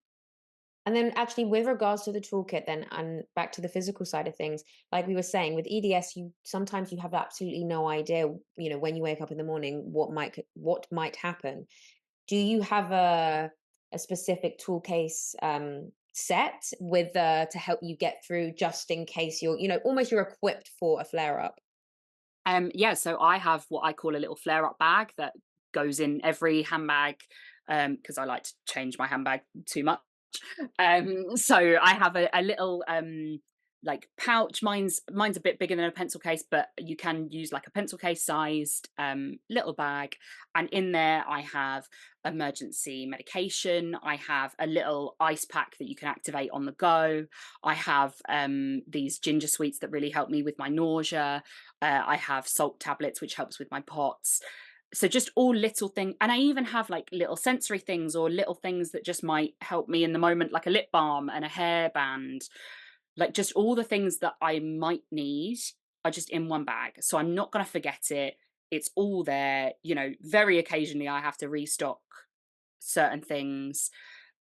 And then actually with regards to the toolkit then, and back to the physical side of things, like we were saying with EDS, you sometimes you have absolutely no idea, when you wake up in the morning, what might happen. Do you have a specific tool case set with to help you get through just in case almost you're equipped for a flare up? Yeah, so I have what I call a little flare up bag that goes in every handbag, because I like to change my handbag too much. So I have a little like pouch. Mine's a bit bigger than a pencil case, but you can use like a pencil case sized little bag. And in there I have emergency medication. I have a little ice pack that you can activate on the go. I have these ginger sweets that really help me with my nausea. I have salt tablets, which helps with my POTS. So just all little things, and I even have like little sensory things or little things that just might help me in the moment, like a lip balm and a hairband, like just all the things that I might need are just in one bag. So I'm not going to forget it. It's all there. Very occasionally I have to restock certain things.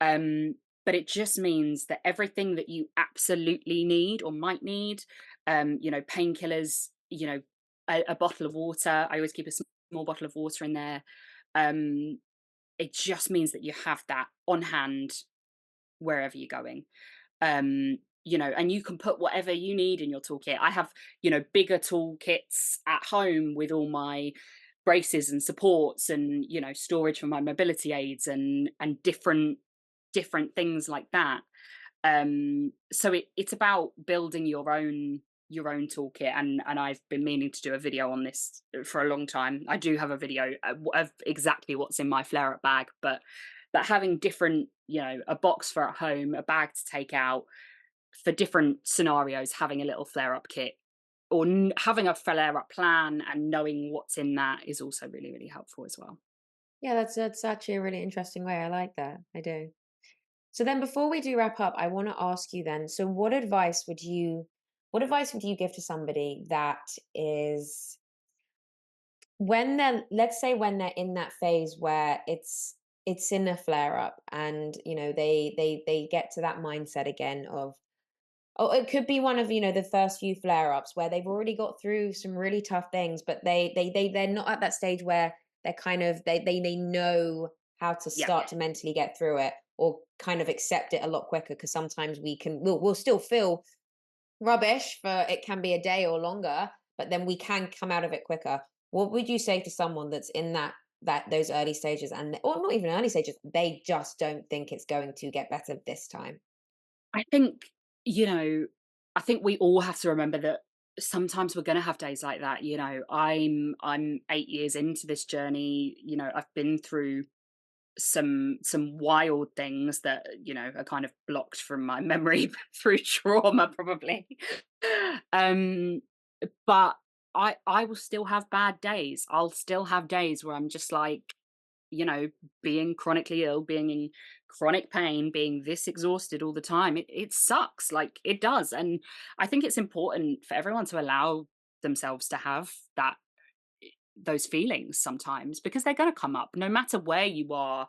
Um, but it just means that everything that you absolutely need or might need, painkillers, a bottle of water. I always keep a small bottle of water in there. Um, it just means that you have that on hand wherever you're going. And you can put whatever you need in your toolkit. I have, bigger toolkits at home with all my braces and supports and, you know, storage for my mobility aids and different things like that. So it's about building your own toolkit, and I've been meaning to do a video on this for a long time. I do have a video of exactly what's in my flare up bag, but having different, you know, a box for at home, a bag to take out for different scenarios, having a little flare up kit or having a flare up plan and knowing what's in that is also really, really helpful as well. Yeah, that's actually a really interesting way. I like that. I do. So then before we do wrap up, I want to ask you then, so what advice would you give to somebody that is when they're, let's say when they're in that phase where it's in a flare up, and you know they get to that mindset again of, oh, it could be one of, you know, the first few flare-ups where they've already got through some really tough things, but they're not at that stage where they're kind of they know how to Yeah. start to mentally get through it or kind of accept it a lot quicker, because sometimes we'll still feel rubbish for, it can be a day or longer, but then we can come out of it quicker. What would you say to someone that's in that those early stages, and or not even early stages, they just don't think it's going to get better this time? I think, you know, I think we all have to remember that sometimes we're going to have days like that. You know, I'm 8 years into this journey. You know, I've been through some wild things that, you know, are kind of blocked from my memory through trauma probably. um but I will still have bad days. I'll still have days where I'm just like, you know, being chronically ill, being in chronic pain, being this exhausted all the time, it sucks. Like it does. And I think it's important for everyone to allow themselves to have those feelings sometimes, because they're going to come up no matter where you are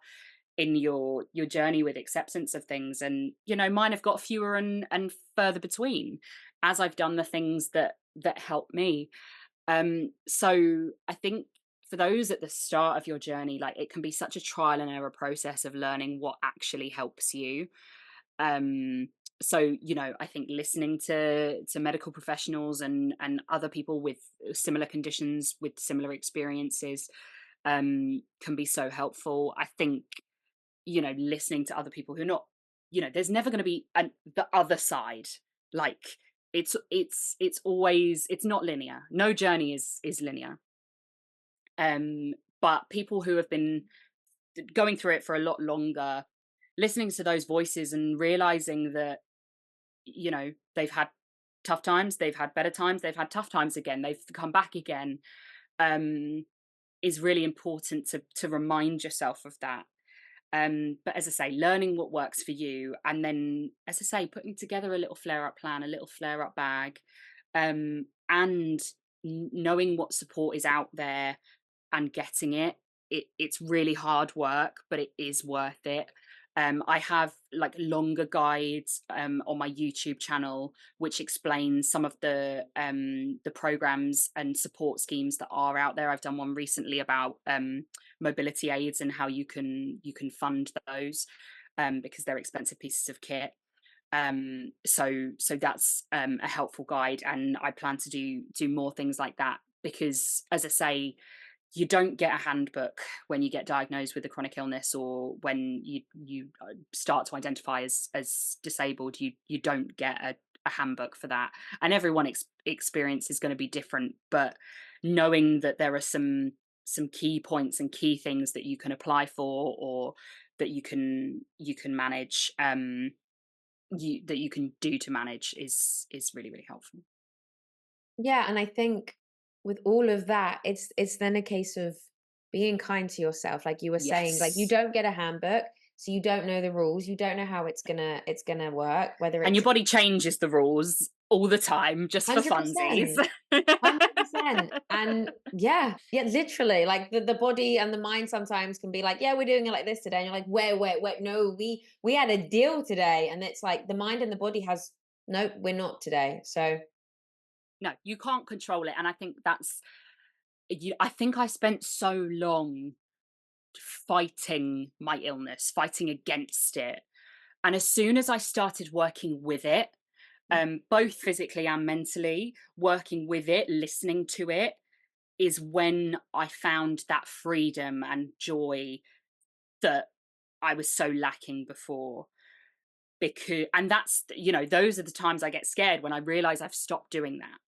in your journey with acceptance of things. And you know, mine have got fewer and further between as I've done the things that help me. So I think for those at the start of your journey, like it can be such a trial and error process of learning what actually helps you. Um, so you know, I think listening to medical professionals and other people with similar conditions, with similar experiences, can be so helpful. I think, you know, listening to other people who are not, you know, there's never going to be the other side. Like it's always, it's not linear. No journey is linear. um but people who have been going through it for a lot longer, listening to those voices and realizing that, you know, they've had tough times, they've had better times, they've had tough times again, they've come back again, um is really important to remind yourself of that. But as I say, learning what works for you, and then, as I say, putting together a little flare up plan, a little flare up bag, and knowing what support is out there and getting it. It's really hard work, but it is worth it. I have like longer guides on my YouTube channel, which explains some of the programs and support schemes that are out there. I've done one recently about mobility aids and how you can fund those, because they're expensive pieces of kit. So that's a helpful guide, and I plan to do more things like that, because as I say, you don't get a handbook when you get diagnosed with a chronic illness, or when you start to identify as disabled. You don't get a handbook for that, and everyone experience is going to be different. But knowing that there are some key points and key things that you can apply for, or that you can manage, that you can do to manage, is really, really helpful. Yeah, and I think with all of that, it's then a case of being kind to yourself. Like you were saying, like you Yes. don't get a handbook, so you don't know the rules. You don't know how it's gonna work, whether And your it's body changes the rules all the time just for funsies. 100%. 100%. And yeah, yeah, literally. Like the body and the mind sometimes can be like, yeah, we're doing it like this today. And you're like, wait, no, we had a deal today. And it's like the mind and the body has, nope, we're not today. So No, you can't control it, and I think that's, I think I spent so long fighting my illness, fighting against it, and as soon as I started working with it, both physically and mentally, working with it, listening to it, is when I found that freedom and joy that I was so lacking before. Because and that's, those are the times I get scared, when I realize I've stopped doing that.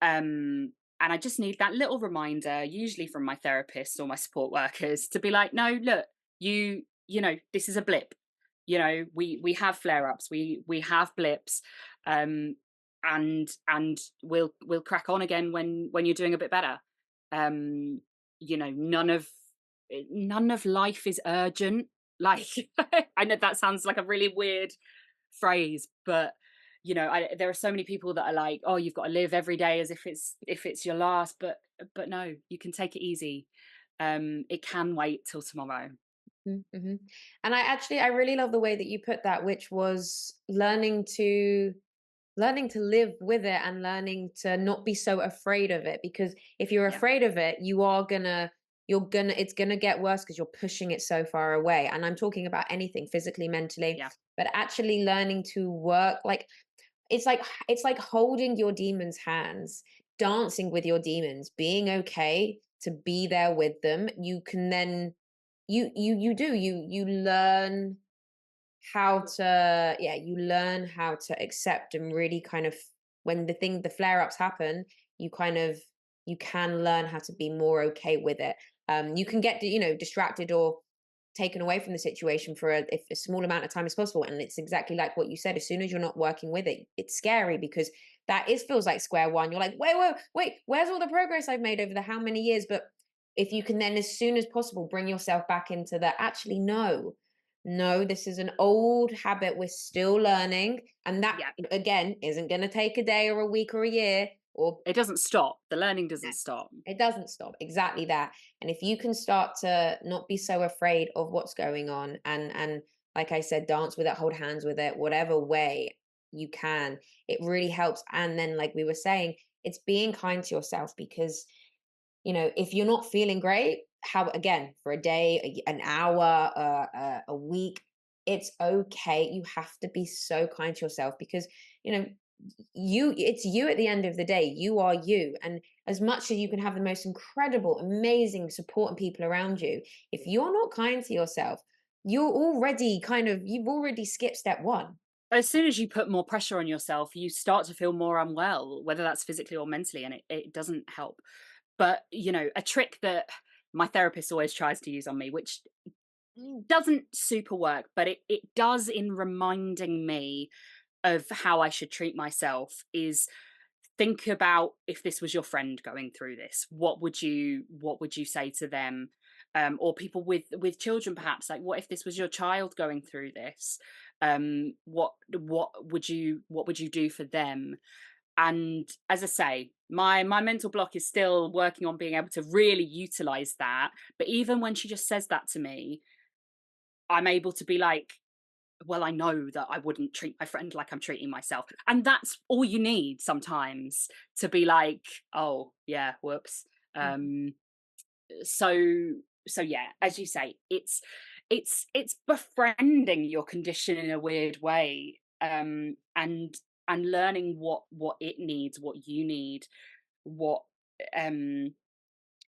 And I just need that little reminder, usually from my therapist or my support workers, to be like, no, look, this is a blip. We have flare ups, we have blips, um, and we'll crack on again when you're doing a bit better. Um, you know, none of life is urgent. Like, I know that sounds like a really weird phrase, but there are so many people that are like, oh, you've got to live every day as if it's your last, but no, you can take it easy. It can wait till tomorrow. Mm-hmm. And I really love the way that you put that, which was learning to live with it and learning to not be so afraid of it, because if you're Yeah, afraid of it, it's gonna get worse because you're pushing it so far away. And I'm talking about anything, physically, mentally, yeah, but actually learning to work, like, it's like holding your demons' hands, dancing with your demons, being okay to be there with them. You can then you learn how to, yeah, you learn how to accept and really kind of, when the flare ups happen, you kind of, you can learn how to be more okay with it. You can get distracted or taken away from the situation for if a small amount of time as possible, and it's exactly like what you said. As soon as you're not working with it, it's scary, because that is feels like square one. You're like, wait, where's all the progress I've made over the how many years? But if you can then, as soon as possible, bring yourself back into that, actually, no, this is an old habit we're still learning, and that, yeah. again, isn't going to take a day or a week or a year, or It doesn't stop. The learning doesn't stop. it doesn't stop. Exactly that. And if you can start to not be so afraid of what's going on, and like I said, dance with it, hold hands with it, whatever way you can, it really helps. And then, like we were saying, it's being kind to yourself, because if you're not feeling great, how, again, for a day, an hour, a week, it's okay. You have to be so kind to yourself, because you know it's you at the end of the day. You are you, and as much as you can have the most incredible, amazing support and people around you, if you're not kind to yourself, you've already skipped step one. As soon as you put more pressure on yourself, you start to feel more unwell, whether that's physically or mentally, and it doesn't help. But, a trick that my therapist always tries to use on me, which doesn't super work, but it does in reminding me of how I should treat myself, is think about, if this was your friend going through this, what would you say to them? Or people with children, perhaps, like, what if this was your child going through this? What would you do for them? And as I say, my mental block is still working on being able to really utilize that. But even when she just says that to me, I'm able to be like, well, I know that I wouldn't treat my friend like I'm treating myself. And that's all you need sometimes, to be like, oh yeah, whoops. Mhm. Um so yeah, as you say, it's befriending your condition in a weird way. And learning what it needs, what you need, what um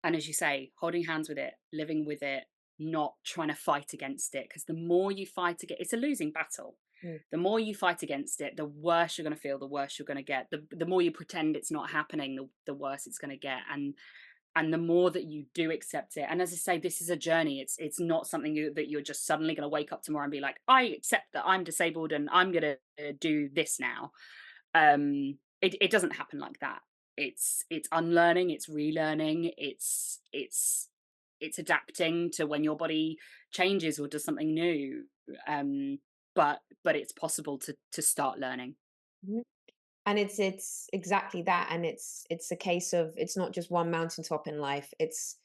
and as you say, holding hands with it, living with it, not trying to fight against it. Because the more you fight against, it's a losing battle. Mm. The more you fight against it, the worse you're going to feel, the worse you're going to get. The more you pretend it's not happening, the worse it's going to get. And the more that you do accept it. And as I say, this is a journey. It's not something that you're just suddenly going to wake up tomorrow and be like, I accept that I'm disabled and I'm going to do this now. It doesn't happen like that. It's unlearning, it's relearning, it's adapting to when your body changes or does something new. But it's possible to start learning. Mhm. And it's exactly that, and it's a case of, it's not just one mountaintop in life. It's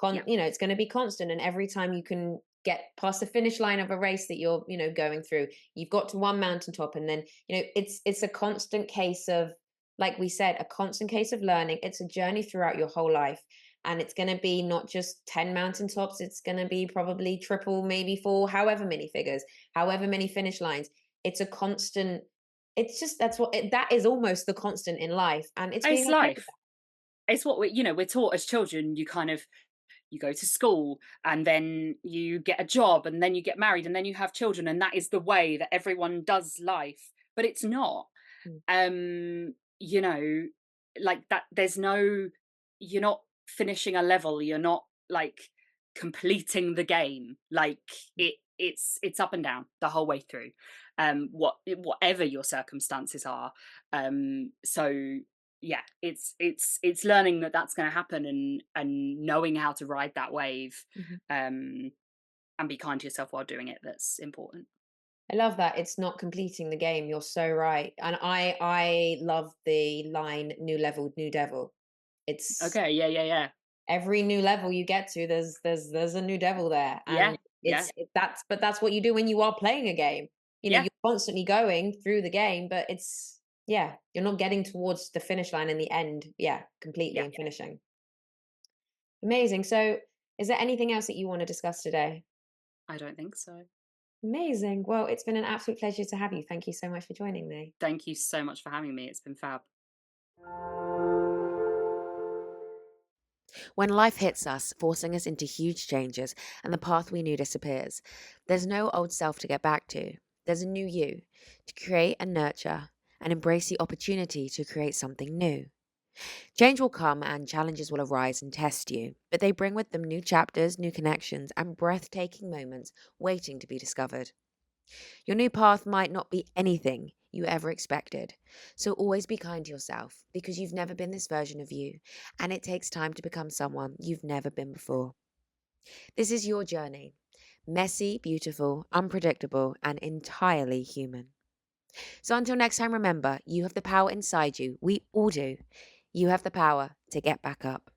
Yeah. it's going to be constant, and every time you can get past the finish line of a race that you're going through, you've got to one mountaintop, and then it's a constant case of, like we said, a constant case of learning. It's a journey throughout your whole life, and it's going to be not just 10 mountaintops. It's going to be probably triple, maybe four, however many figures, however many finish lines. It's a constant. It's just, that is almost the constant in life, and it's being It's okay with life. it's what we're taught as children. You go to school, and then you get a job, and then you get married, and then you have children, and that is the way that everyone does life. But it's not. Mm, You know, like that. There's no. You're not finishing a level. You're not like completing the game. Like it's up and down the whole way through. Whatever your circumstances are. So yeah, it's learning that that's going to happen, and knowing how to ride that wave, mhm. um and be kind to yourself while doing it, that's important. I love that. It's not completing the game. You're so right. And I love the line "new level, new devil." It's Okay, yeah, yeah, yeah. every new level you get to, there's a new devil there, Yeah, and yeah, that's what you do when you are playing a game. yeah, You're constantly going through the game, but it's yeah, you're not getting towards the finish line in the end. Yeah, completely yeah, and yeah. finishing. Amazing. So, is there anything else that you want to discuss today? I don't think so. Amazing. Well, it's been an absolute pleasure to have you. Thank you so much for joining me. Thank you so much for having me. It's been fab. When life hits us, forcing us into huge changes, and the path we knew disappears, there's no old self to get back to. There's a new you to create and nurture and embrace the opportunity to create something new. Change will come and challenges will arise and test you, but they bring with them new chapters, new connections, and breathtaking moments waiting to be discovered. Your new path might not be anything you ever expected. So always be kind to yourself because you've never been this version of you, and it takes time to become someone you've never been before. This is your journey messy, beautiful, unpredictable, and entirely human. So until next time, remember you have the power inside you. We all do. You have the power to get back up.